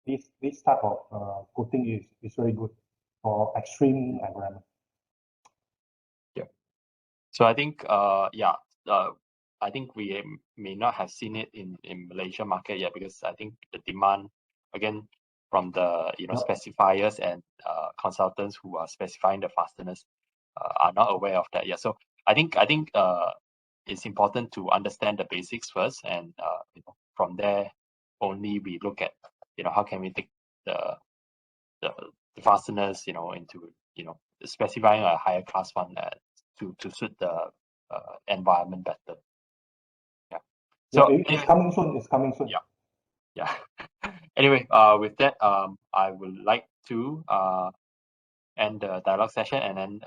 this type of coating is very good for extreme environment. Yeah. So I think I think we may not have seen it in Malaysia market yet, because I think the demand again from the specifiers and consultants who are specifying the fasteners are not aware of that yet. So I think it's important to understand the basics first, and from there only we look at how can we take the fasteners into specifying a higher class one to suit the environment better. Yeah. So it's coming soon. It's coming soon. Yeah. Anyway, with that, I would like to end the dialogue session, and then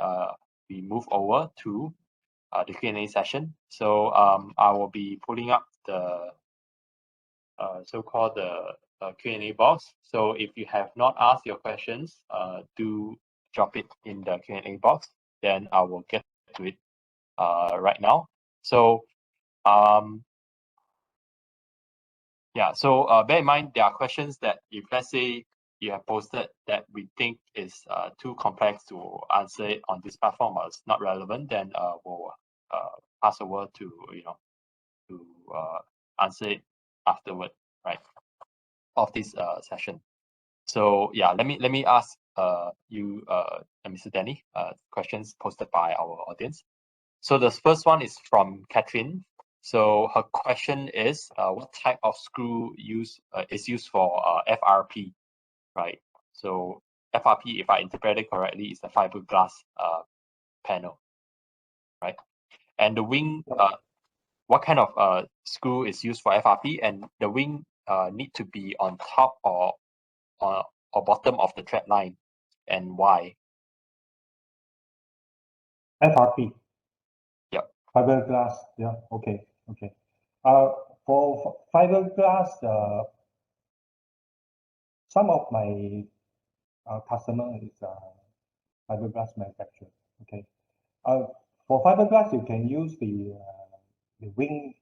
we move over to the Q&A session. So I will be pulling up the so-called the Q&A box. So if you have not asked your questions, do drop it in the Q&A box. Then I will get to it right now. So so bear in mind, there are questions that if let's say you have posted that we think is too complex to answer it on this platform, or it's not relevant, then we'll pass over to to answer it afterward, right, of this session. So yeah, let me ask you Mr. Danny questions posted by our audience. So the first one is from Catherine. So her question is, what type of screw is used for FRP, right? So FRP, if I interpret it correctly, is the fiberglass panel, right? And the wing, what kind of screw is used for FRP, and the wing need to be on top or bottom of the thread line, and why? FRP. Yep. Fiberglass. Yeah. Okay. Okay. For fiberglass, some of my customer is fiberglass manufacturer. Okay. For fiberglass, you can use the wing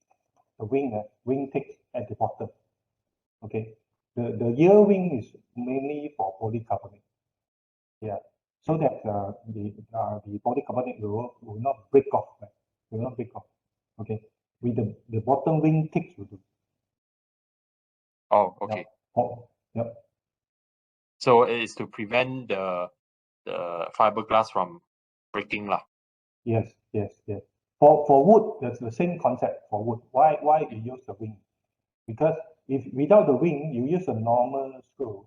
tips at the bottom. Okay. The ear wing is mainly for polycarbonate. Yeah. So that the polycarbonate will not break off. Right? Will not break off. Okay. With the bottom wing tips will do. Oh, okay. Yeah. Oh, yeah. So it is to prevent the fiberglass from breaking lah. Yes, yes, yes. For wood, that's the same concept for wood. Why you use the wing? Because if without the wing, you use a normal screw.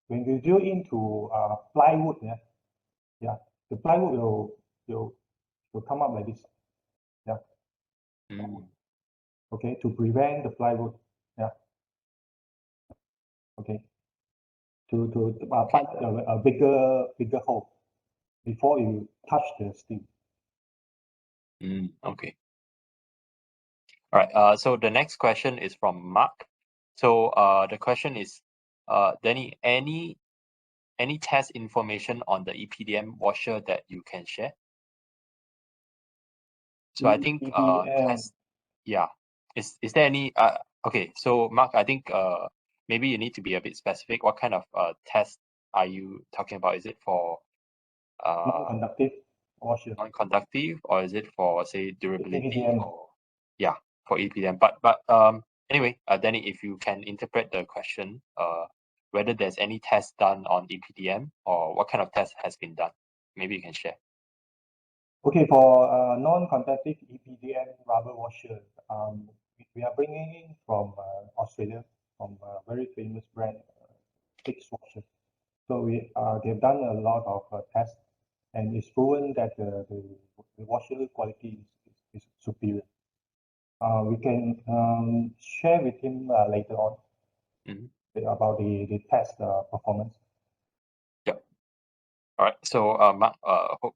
When you drill into plywood, yeah, the plywood will come up like this. Yeah. Okay, to prevent the plywood. Yeah. Okay. To punch a bigger hole before you touch the steel. Okay. All right. So the next question is from Mark. So the question is, Danny, any test information on the EPDM washer that you can share? So I think test, yeah. Is there any okay, so Mark, I think maybe you need to be a bit specific. What kind of test are you talking about? Is it for Non-conductive washer. non-conductive, or is it for say durability, EPDM. or yeah, for EPDM? But anyway, Danny, if you can interpret the question, whether there's any test done on EPDM, or what kind of test has been done, maybe you can share. Okay, for non-conductive EPDM rubber washer, we are bringing in from Australia, from a very famous brand, Fix Washer. So they've done a lot of tests, and it's proven that the washer quality is superior. We can share with him later on about the test performance. Yep. All right. So Mark, hope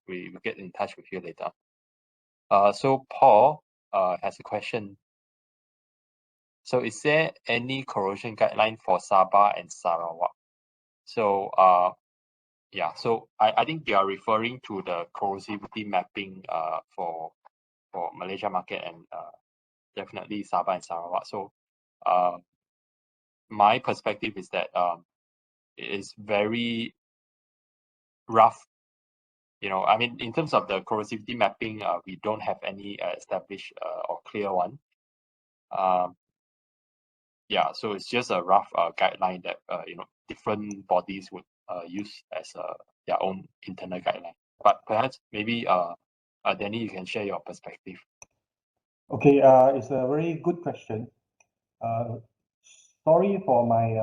we get in touch with you later. So Paul has a question. So is there any corrosion guideline for Sabah and Sarawak? So yeah, so I think they are referring to the corrosivity mapping for Malaysia market and definitely Sabah and Sarawak. So my perspective is that it is very rough. You know, I mean, in terms of the corrosivity mapping, we don't have any established or clear one. Yeah, so it's just a rough guideline that you know, different bodies would use as their own internal guideline. But perhaps maybe Danny, you can share your perspective. Okay, it's a very good question. Sorry for my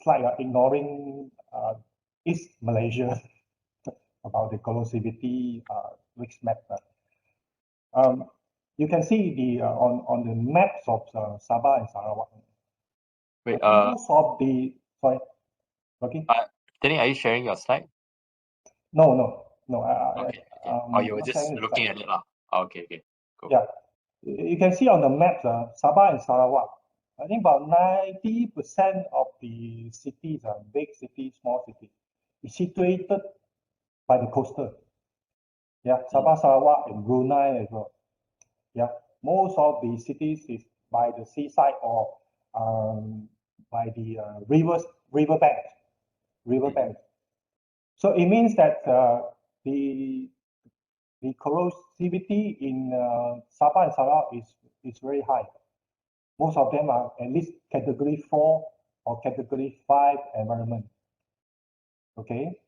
slide ignoring East Malaysia about the corrosivity risk map. You can see the on the maps of Sabah and Sarawak. Wait, Most of the sorry, okay. Danny, are you sharing your slide? No. Okay. Oh, you were not just sharing the looking slide. at it, lah. Okay, cool. Yeah, you can see on the maps, Sabah and Sarawak. I think about 90% of the cities, big cities, small cities, is situated by the coastal. Yeah, Sabah, Sarawak, and Brunei as well. Yeah, most of the cities is by the seaside or by the riverbank. So it means that the corrosivity in Sabah and Sarawak is very high. Most of them are at least category 4 or category 5 environment. Okay,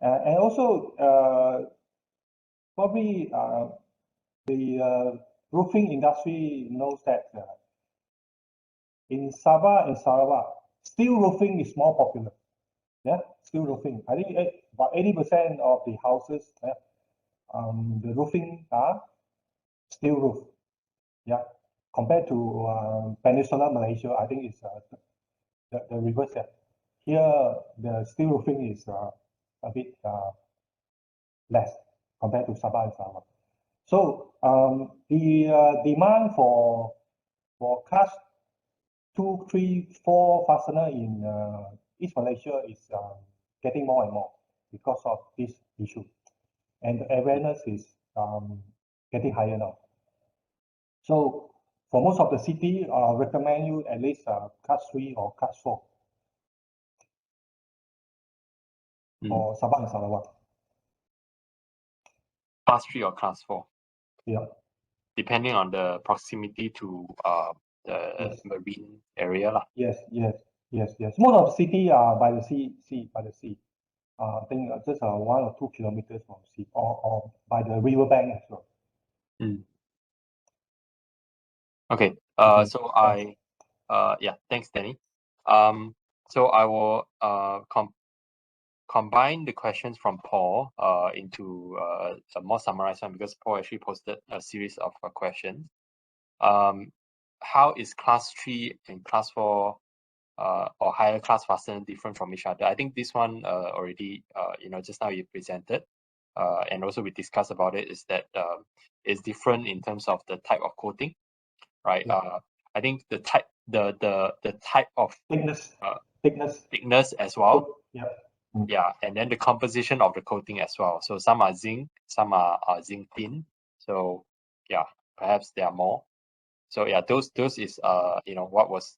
and also probably the roofing industry knows that in Sabah and Sarawak, steel roofing is more popular. Yeah, steel roofing. I think about 80% of the houses, the roofing are steel roof. Yeah, compared to Peninsular Malaysia, I think it's the reverse. Here, the steel roofing is a bit less compared to Sabah and Sarawak. So the demand for class 2, 3, 4 fastener in East Malaysia is getting more and more because of this issue, and the awareness is getting higher now. So for most of the city, recommend you at least class 3 or class 4 for Sabah and Sarawak. Class 3 or class 4? Yeah. Depending on the proximity to the marine area, lah. Yes. Most of the city are by the sea. I think just 1 or 2 kilometers from sea, or by the riverbank as well. Okay. Okay, So thanks. yeah, thanks, Danny. So I will combine the questions from Paul into a more summarized one, because Paul actually posted a series of questions. How is class 3 and class 4 or higher class fastener different from each other? I think this one already, you know, just now you presented, and also we discussed about it, is that it's different in terms of the type of coating, right? Yeah. I think the type, the type of thickness as well. Yeah. Yeah, and then the composition of the coating as well. So some are zinc, some are zinc thin. So yeah, perhaps there are more. So yeah, those is you know, what was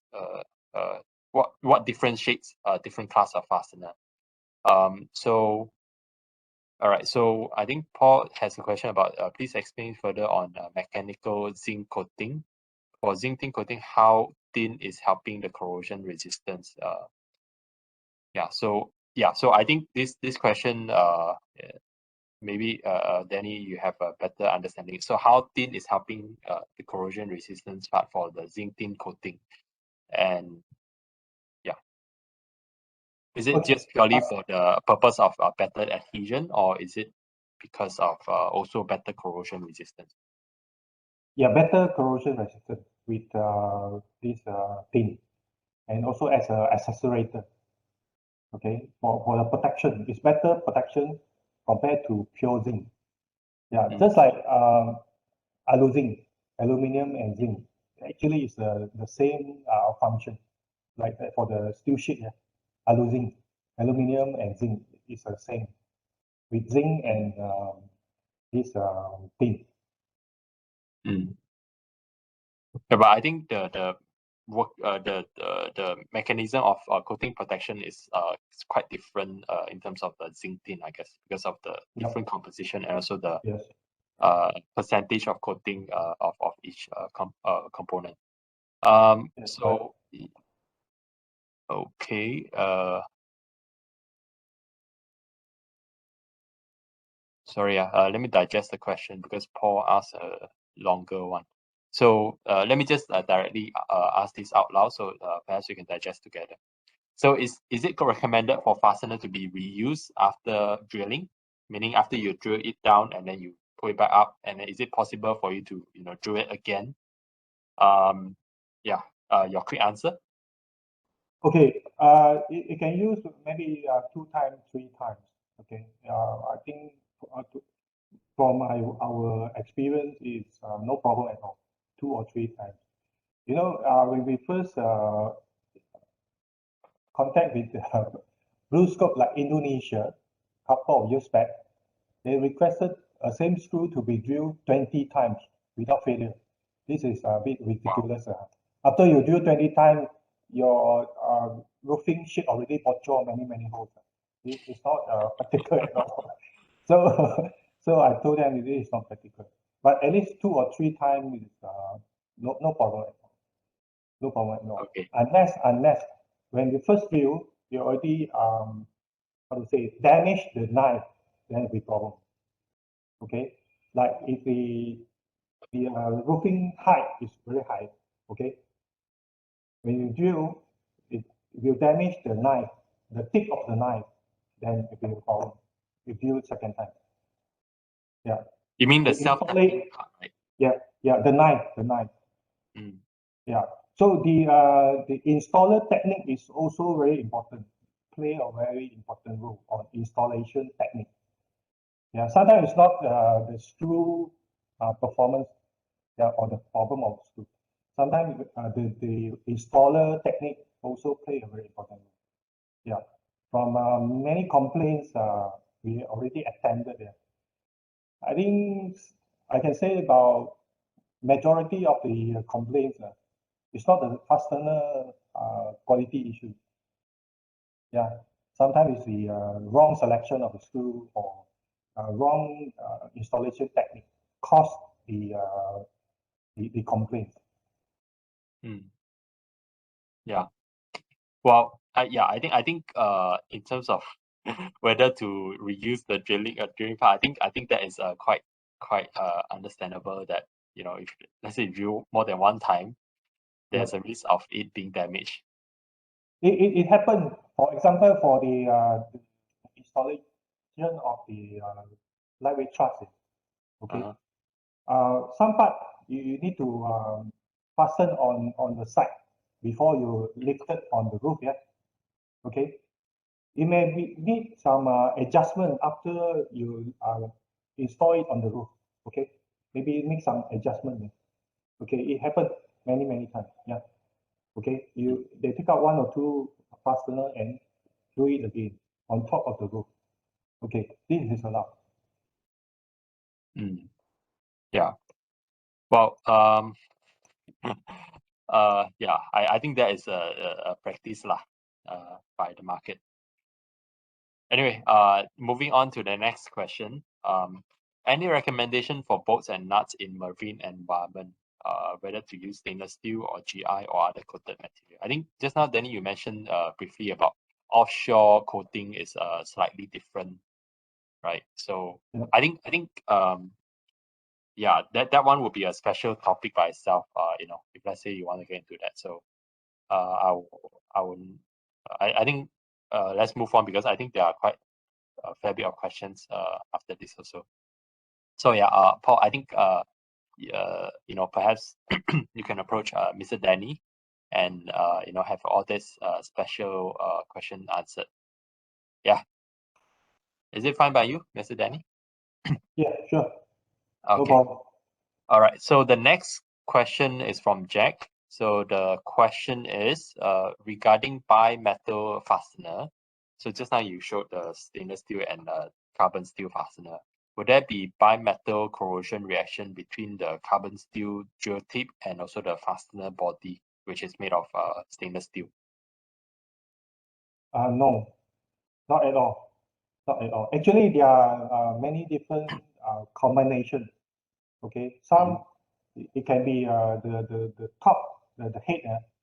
what differentiates different class of fastener. So all right, so I think Paul has a question about please explain further on mechanical zinc coating. For zinc thin coating, how thin is helping the corrosion resistance? So I think this question maybe Danny, you have a better understanding. So how thin is helping the corrosion resistance part for the zinc thin coating? And yeah, is it just purely for the purpose of better adhesion, or is it because of also better corrosion resistance? Yeah, better corrosion resistance with this thin, and also as a accelerator. Okay, for the protection, it's better protection compared to pure zinc. Yeah, just like aluminum and zinc. actually is the same function, like for the steel sheet, aluminum and zinc is the same, with zinc and this tin. Mm. Yeah, but I think the work the mechanism of coating protection is quite different in terms of the zinc tin, I guess, because of the different composition and also the Yes. percentage of coating of each component. Yes, So okay, sorry, let me digest the question because Paul asked a longer one. So let me just directly ask this out loud, so perhaps we can digest together. So is it recommended for fastener to be reused after drilling, meaning after you drill it down and then you put it back up, and then is it possible for you to drill it again? Yeah, your quick answer. Okay, it can use maybe 2 times, 3 times. Okay, I think from our experience is no problem at all, 2 or 3 times. You know, when we first contact with blue scope like Indonesia, couple of years back, they requested a same screw to be drilled 20 times without failure. This is a bit ridiculous. After you drill 20 times, your roofing sheet already punctured many holes. It's not practical at all. So, so I told them it is not practical. But at least 2 or 3 times is no problem at all. No problem at all. Okay. Unless when you first drill, you already how to say damage the knife, then it'll be problem. Okay, like if the roofing height is very high, okay, when you drill, it will damage the knife, the tip of the knife, then it will be a problem. You drill second time. Yeah. You mean the The self-tapping part, right? Yeah, the knife. Mm. Yeah. So the installer technique is also very important, play a very important role on installation technique. Yeah, sometimes it's not the screw performance, yeah, or the problem of the screw. Sometimes the installer technique also play a very important role. Yeah, from many complaints we already attended there. I think I can say about majority of the complaints. It's not the fastener quality issue. Yeah, sometimes it's the wrong selection of the screw or wrong installation technique cause the complaint. Mm. Yeah. Well, yeah, I think in terms of whether to reuse the drilling part, I think that is quite understandable that if let's say you drill more than one time, there's a risk of it being damaged. It happened, for example, for the installation of the lightweight truss. Okay, some part you need to fasten on the side before you lift it on the roof. Yeah, okay. It may need some adjustment after you install it on the roof. Okay, maybe make some adjustment. Okay, it happened many times. Yeah. Okay, they take out 1 or 2 fastener and do it again on top of the roof. Okay, this is allowed. Mm. Yeah. Well, yeah, I think that is a practice lah, by the market. Anyway, moving on to the next question. Any recommendation for bolts and nuts in marine environment? Whether to use stainless steel or GI or other coated material. I think just now, Danny, you mentioned briefly about offshore coating is slightly different, right? So Yeah. I think yeah, that one would be a special topic by itself. If let's say you want to get into that. So I think let's move on because I think there are quite a fair bit of questions after this also. So yeah, Paul, I think perhaps you can approach Mr. Danny and have all this special question answered. Yeah, is it fine by you, Mr. Danny? Yeah, sure. No Okay. problem. All right. So the next question is from Jack. So the question is regarding bimetal fastener. So just now you showed the stainless steel and carbon steel fastener. Would there be bimetal corrosion reaction between the carbon steel drill tip and also the fastener body, which is made of stainless steel? No, not at all. Not at all. Actually, there are many different combinations. Okay, some it can be the top the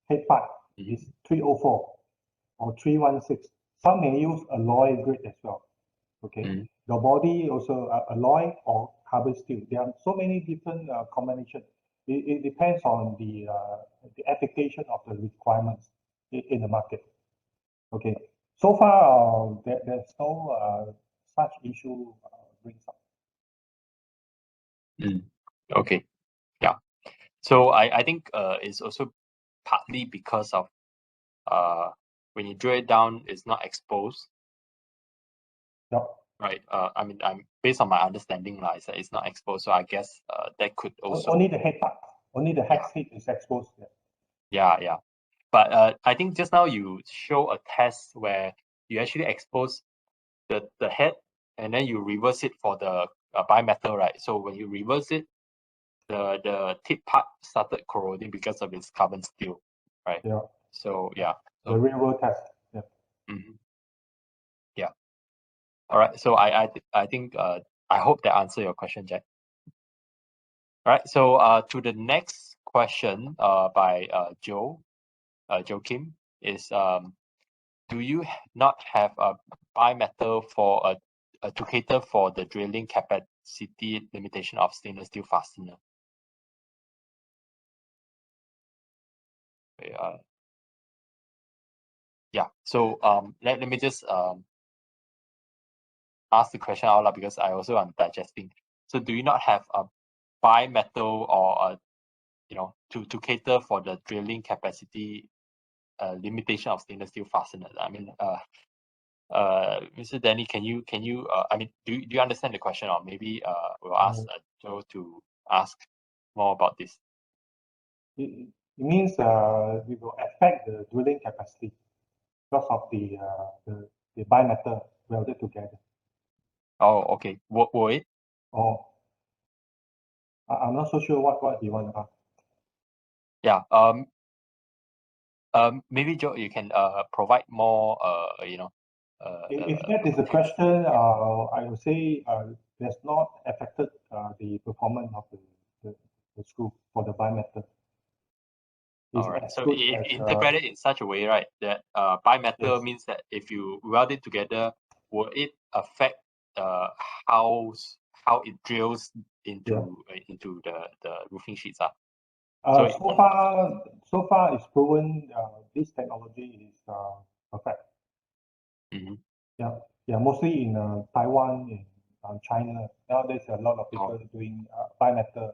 head part is 304 or 316. Some may use alloy grade as well. Okay, the body also alloy or carbon steel. There are so many different combinations. It depends on the application of the requirements in the market. Okay, so far there's no such issue brings up. Okay, yeah. So I think it's also partly because of when you drill it down, it's not exposed. Yep. Right. I mean, I'm based on my understanding, like, it's not exposed. So I guess that could also Only the head part, only the head seat is exposed. yeah. But I think just now you show a test where you actually expose the head and then you reverse it for the bimetal, right? So when you reverse it, the tip part started corroding because of its carbon steel, right? Yeah. So yeah. The So real world test. Yeah. yeah. All right. So I think I hope that answer your question, Jack. All right. So to the next question by Joe Kim is do you not have a bimetal for to cater for the drilling capacity limitation of stainless steel fastener? Yeah. So let me just ask the question out loud because I also am digesting. So do you not have a bimetal or a to cater for the drilling capacity limitation of stainless steel fasteners? I mean, Mr. Danny, can you I mean, do you understand the question, or maybe we'll ask Joe to ask more about this? It means we will affect the drilling capacity because of the bimetal welded together. Oh, okay. Will it? Oh, I'm not so sure what you want to ask. Yeah. Maybe Joe, you can provide more If that is the question, I would say that's not affected the performance of the screw for the bimetal. It's all right. as So good if as you interpret it in such a way, right, that bimetal yes. means that if you weld it together, will it affect how it drills into the roofing sheets? So So far it's proven this technology is perfect. Yeah, mostly in Taiwan, in China. Nowadays, a lot of people doing bimetal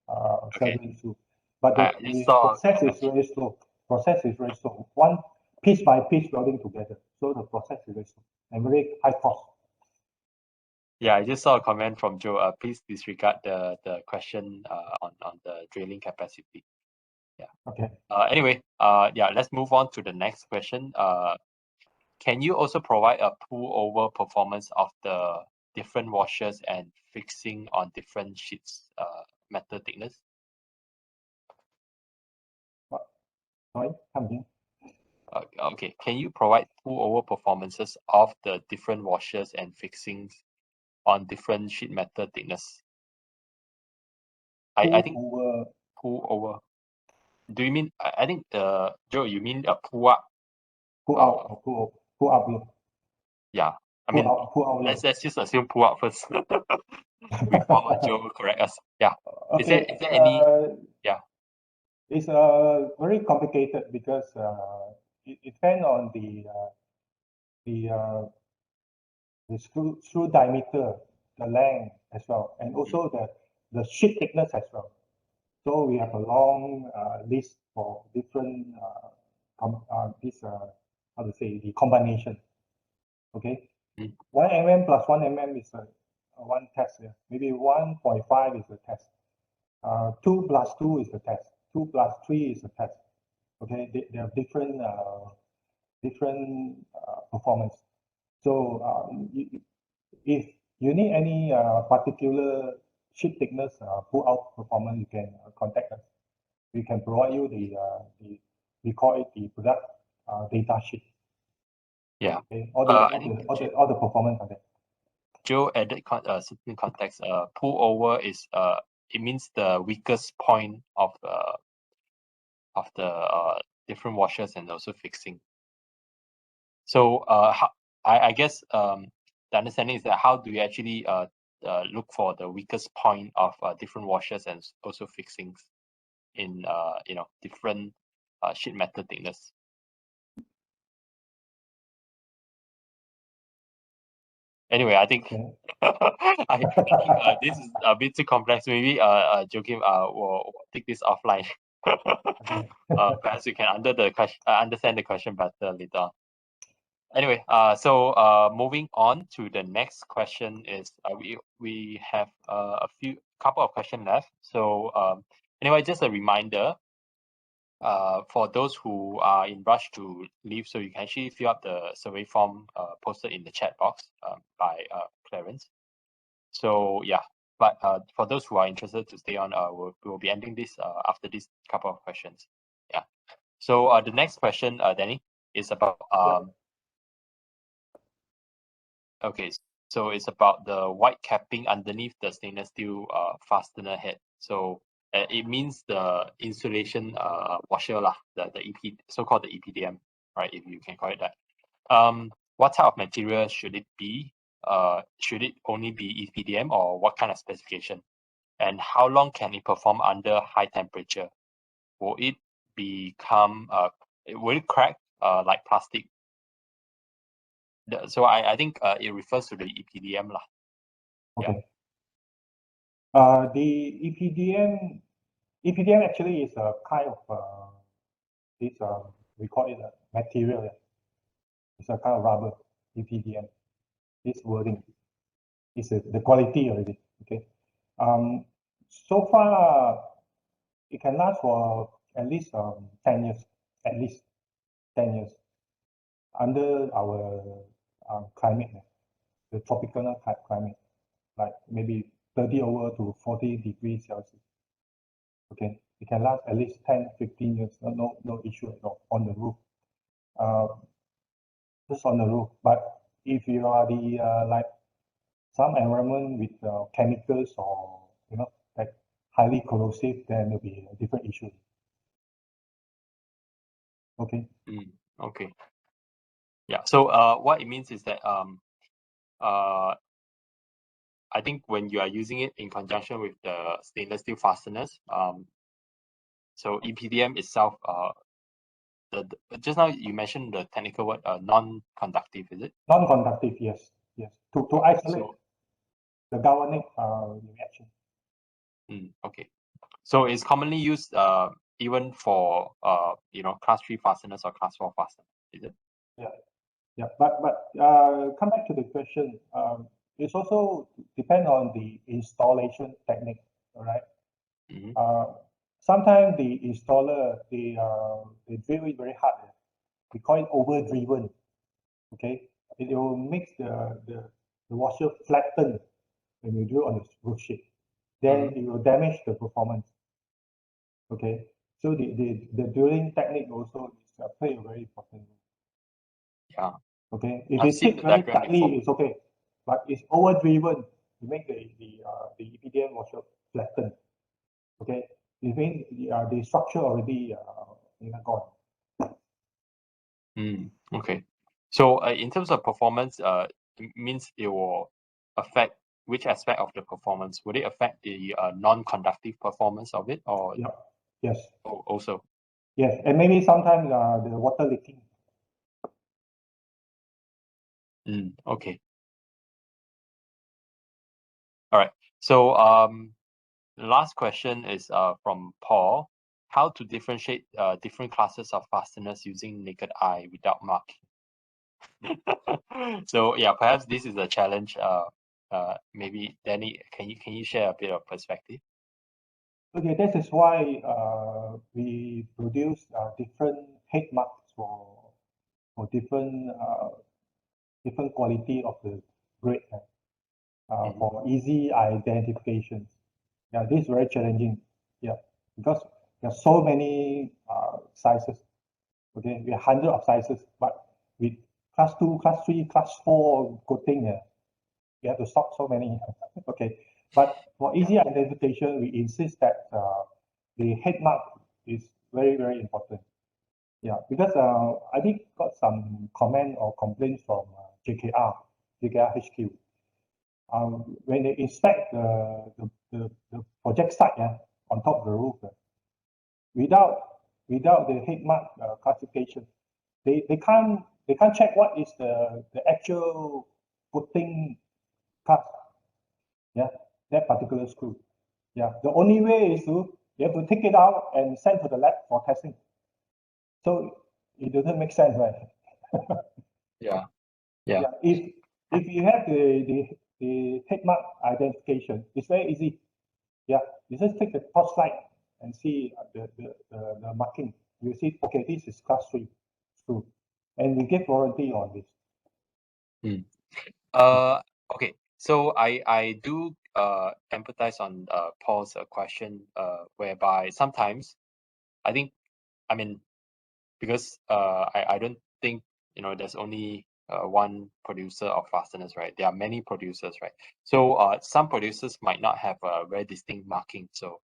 okay. soldering too. But I just saw process is very slow. Process is very slow. One piece by piece welding together. So the process is very slow and very high cost. Yeah, I just saw a comment from Joe. Please disregard the question on the drilling capacity. Yeah. Okay. Anyway, yeah, let's move on to the next question. Can you also provide a pull-over performance of the different washers and fixing on different sheets metal thickness? Sorry, come again. Okay, can you provide pull-over performances of the different washers and fixings on different sheet metal thickness? I think pull over. Do you mean? I think Joe, you mean a pull up? Pull out or pull up load. Yeah, I mean, Pull out load. let's just assume pull up first before Joe correct us. Yeah. Okay. Is there any? Yeah. It's very complicated because it depends on the the screw diameter, the length as well, and also the sheet thickness as well. So we have a long list for different how to say the combination. Okay, 1 mm plus 1 mm is one test. Yeah. Maybe 1.5 is a test. 2 plus 2 is the test. 2 plus 3 is the test. Okay, they have different performance. So if you need any particular sheet thickness pull out performance, you can contact us. We can provide you we call it the product data sheet. Yeah. Okay, I think all the performance are there. Joe added certain context. Pullover is it means the weakest point of the different washers and also fixing. So I guess the understanding is that how do you actually look for the weakest point of different washers and also fixings in different sheet metal thickness. Anyway, I think Okay. I think this is a bit too complex. Maybe Joachim will take this offline. Okay. Perhaps we can understand the question better later on. Anyway, so moving on to the next question is we have a couple of questions left. So anyway, just a reminder for those who are in rush to leave, so you can actually fill up the survey form posted in the chat box by Clarence. So yeah, but for those who are interested to stay on, we'll be ending this after this couple of questions. Yeah. So the next question, Danny, is about okay, so it's about the white capping underneath the stainless steel fastener head. So it means the insulation washer lah, the EP, so-called the EPDM, right? If you can call it that. What type of material should it be? Should it only be EPDM or what kind of specification? And how long can it perform under high temperature? Will it become will it crack like plastic? So I think it refers to the EPDM lah. Okay. The EPDM actually is a kind of this we call it a material. It's a kind of rubber EPDM. This wording is the quality already. Okay. So far it can last for at least 10 years, at least 10 years under our climate, the tropical climate, like maybe 30 over to 40 degrees Celsius. Okay, it can last at least 10, 15 years, no issue at all on the roof. Just on the roof. But if you are the like some environment with chemicals or like highly corrosive, then there'll be a different issue. Okay. Okay. Yeah. So what it means is that I think when you are using it in conjunction with the stainless steel fasteners, so EPDM itself, just now you mentioned the technical word non-conductive, is it? Non-conductive, yes, yes. To isolate the galvanic reaction. Okay. So it's commonly used even for class 3 fasteners or class 4 fasteners, is it? Yeah. But come back to the question. It's also depend on the installation technique. All right. Sometimes the installer they drill it very hard. We call it overdriven. Okay, it will make the washer flatten when you drill on the roof sheet. Then it will damage the performance. Okay, so the drilling technique also is play a very important role. Yeah. Okay, if it sits very tightly, it's okay, but it's overdriven to make the EPDM washer flatten. Okay, it means the structure already gone. Okay. So in terms of performance, it means it will affect which aspect of the performance? Would it affect the non-conductive performance of it, or yeah, yes, also? Yes, and maybe sometimes the water leaking. Okay. All right. So the last question is from Paul. How to differentiate different classes of fasteners using naked eye without marking? So yeah, perhaps this is a challenge. Maybe Danny, can you share a bit of perspective? Okay, this is why we produce different head marks for different quality of the grade for easy identifications. Yeah, this is very challenging. Yeah, because there are so many sizes. Okay, we have hundreds of sizes, but with class 2, class 3, class 4 coating, we have to stock so many. Okay, but for easy identification, we insist that the head mark is very, very important. Yeah, because I did got some comment or complaints from JKR HQ. When they inspect the project site on top of the roof, without without the head mark classification, they can't check what is the actual putting cut. Yeah, that particular screw. Yeah, the only way is to you have to take it out and send to the lab for testing. So it doesn't make sense, right? Yeah. Yeah. Yeah, if you have the head mark identification, it's very easy. Yeah, you just take the torchlight and see the marking. You see, okay, this is class 3 screw, and we give warranty on this. Mm. Uh, okay. So I do empathize on Paul's question whereby sometimes I think, I mean, because I don't think, you know, there's only one producer of fasteners, right? There are many producers, right? So some producers might not have a very distinct marking. So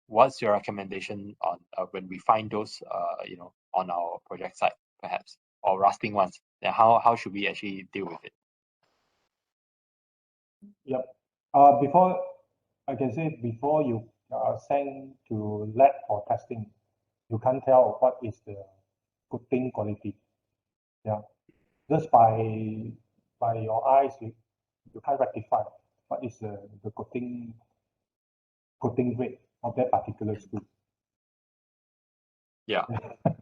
what's your recommendation on when we find those you know, on our project site perhaps, or rusting ones? Then how should we actually deal with it? Yep. Before I can say before you send to lab for testing, you can't tell what is the coating quality. Yeah, just by your eyes, you can't rectify what is the coating rate of that particular screw. Yeah. This is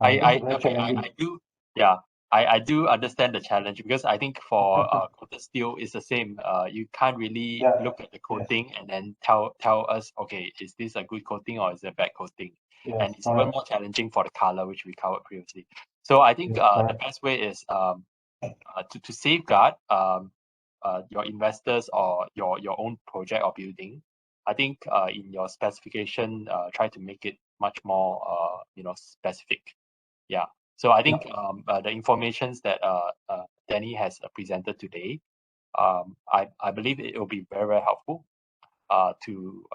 very Okay, challenging. I do, yeah, I do understand the challenge because I think for coated steel it's the same. You can't really Yeah. look at the Yes. coating and then tell us, okay, is this a good coating or is it a bad coating? Yes. And it's even Correct. more challenging for the color, which we covered previously. So I think Yes. the Correct. best way is to safeguard your investors or your own project or building. I think in your specification, try to make it much more you know, specific. Yeah. So I think the informations that Danny has presented today, I believe it will be very, very helpful to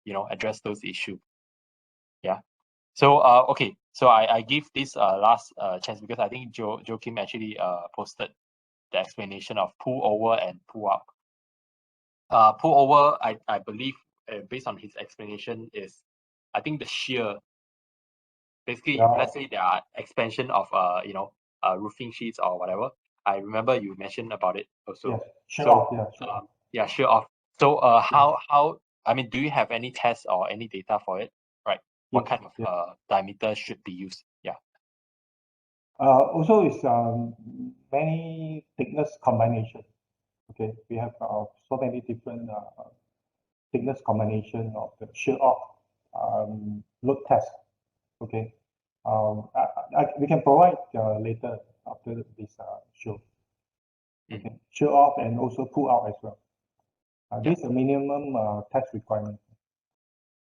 you know, address those issues. Yeah. So okay. So I give this last chance because I think Joachim actually posted the explanation of pull over and pull up. Pull over, I believe, based on his explanation, is I think the shear. Basically, if Yeah. let's say there are expansion of you know, roofing sheets or whatever. I remember you mentioned about it also. Yes. Sure So off. Yeah. Sure off. yeah, shear off. So Yes. how I mean, do you have any tests or any data for it? Right. What Yes. kind of Yes. diameter should be used? Yeah. Also, it's many thickness combination. Okay, we have so many different thickness combination of the shear off load test. Okay, we can provide later after this show. Mm. Okay, shear off and also pull out as well. Yeah. This is a minimum test requirement,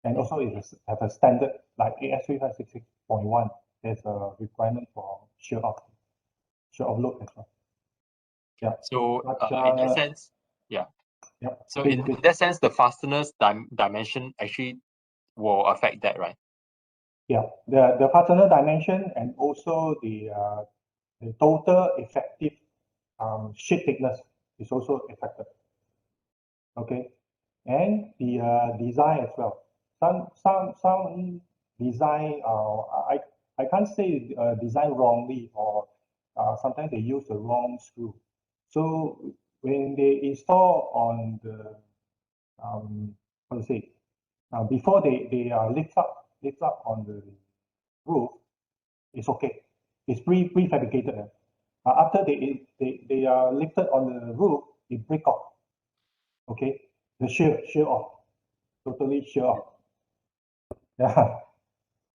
and Mm. also it have a standard like AS3566.1. There's a requirement for shear off load as well. Yeah, So but in that sense, yeah. yeah, So please, in please. that sense, the fasteners dimension actually will affect that, right? Yeah, the partner dimension and also the total effective sheet thickness is also affected. Okay, and the design as well. Some design I can't say design wrongly or sometimes they use the wrong screw. So when they install on the how to say before they lift up on the roof, it's okay. It's prefabricated. After they are lifted on the roof, it break off. Okay, the shear off. totally shear off. Yeah,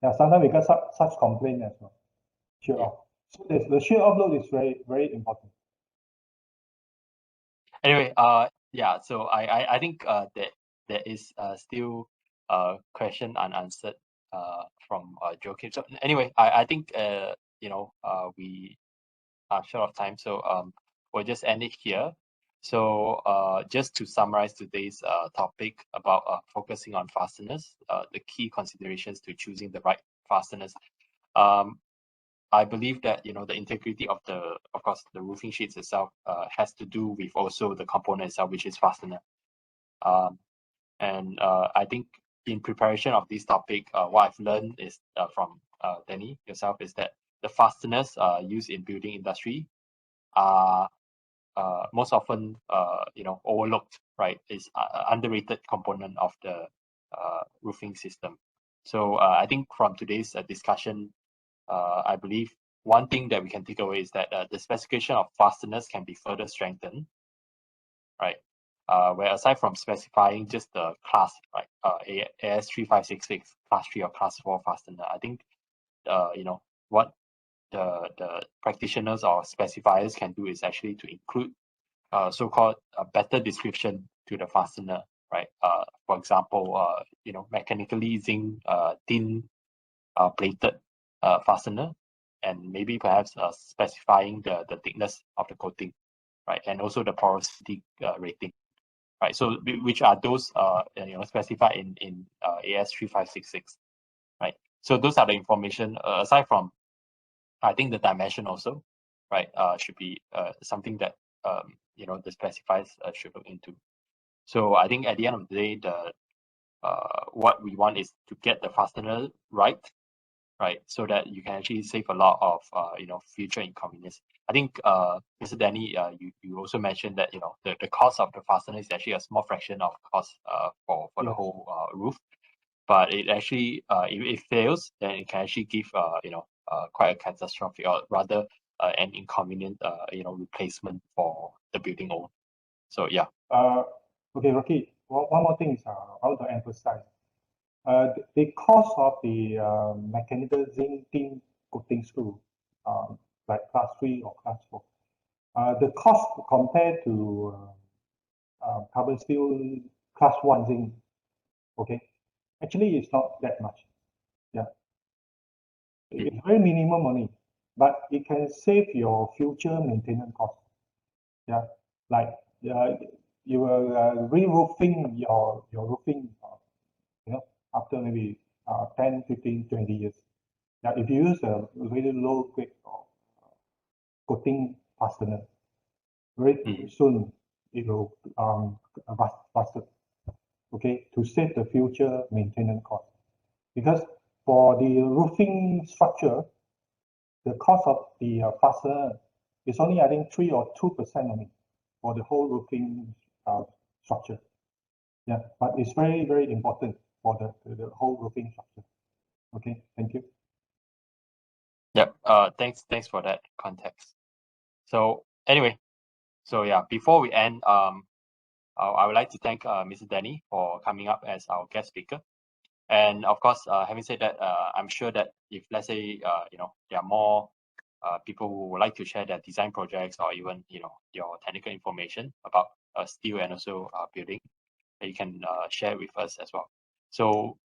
yeah. Sometimes we get such complaint as well. Shear Yeah. off. So the shear off load is very important. Anyway, yeah. So I think that there is still a question unanswered from Joe Kim. So anyway, I think you know we are short of time, so we'll just end it here. So just to summarize today's topic about focusing on fasteners, the key considerations to choosing the right fasteners. I believe that the integrity of course the roofing sheets itself has to do with also the component itself, which is fastener. And I think in preparation of this topic, what I've learned is from Danny yourself is that the fasteners used in building industry are most often overlooked, right? Is underrated component of the roofing system. So I think from today's discussion, I believe one thing that we can take away is that the specification of fasteners can be further strengthened, right? Where aside from specifying just the class, right, AS3566 class 3 or class 4 fastener, I think what the practitioners or specifiers can do is actually to include so-called a better description to the fastener, right? For example, mechanically zinc thin plated fastener, and maybe perhaps specifying the thickness of the coating, right? And also the porosity rating, right? So which are those specified in AS3566, right? So those are the information aside from, I think, the dimension also, right? Should be something that the specifiers should look into. So I think at the end of the day, the what we want is to get the fastener right, so that you can actually save a lot of future inconvenience. I think Mr. Danny, you also mentioned that the cost of the fastener is actually a small fraction of cost for the Yes. whole roof, but it actually if it fails, then it can actually give quite a catastrophic, or rather an inconvenient replacement for the building owner. So yeah. Okay, Rocky. One more thing is I want to emphasize. The cost of the mechanical zinc thin coating screw, like class 3 or class 4, the cost compared to carbon steel class 1 zinc, okay, actually it's not that much. Yeah, it's very minimum money, but it can save your future maintenance cost. Yeah, like you will re-roofing your roofing, after maybe 10, 15, 20 years. Yeah, if you use a really low grade coating fastener, very soon it will busted. Okay, to save the future maintenance cost. Because for the roofing structure, the cost of the fastener is only, I think, 3 or 2% only for the whole roofing structure. Yeah, but it's very, very important for the whole roofing structure. Okay, thank you. Yep. Thanks for that context. So anyway, so yeah, before we end, I would like to thank Mr. Danny for coming up as our guest speaker. And of course, having said that, I'm sure that if, let's say, there are more people who would like to share their design projects, or even your technical information about steel and also building, you can share with us as well. So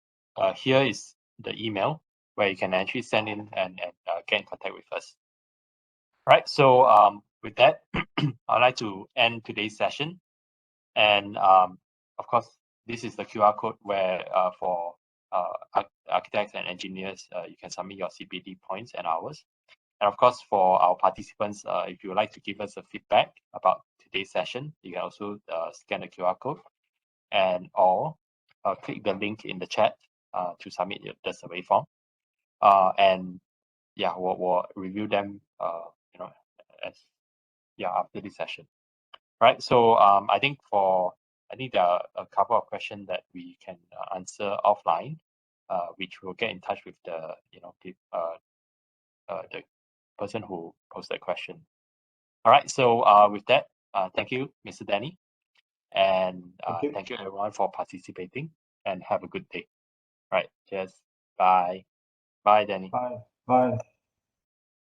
here is the email where you can actually send in and get in contact with us. Right. So with that, I'd like to end today's session. And of course, this is the QR code where for architects and engineers, you can submit your CPD points and hours. And of course, for our participants, if you would like to give us a feedback about today's session, you can also scan the QR code and or click the link in the chat to submit the survey form. And yeah, we'll review them, as after this session. Right. So I think there are a couple of questions that we can answer offline, which we'll get in touch with the person who posted the question. All right. So with that, thank you, Mr. Danny, and Thank you. thank you everyone for participating. and have a good day. Right. Cheers. Bye. Bye, Danny. Bye. Bye.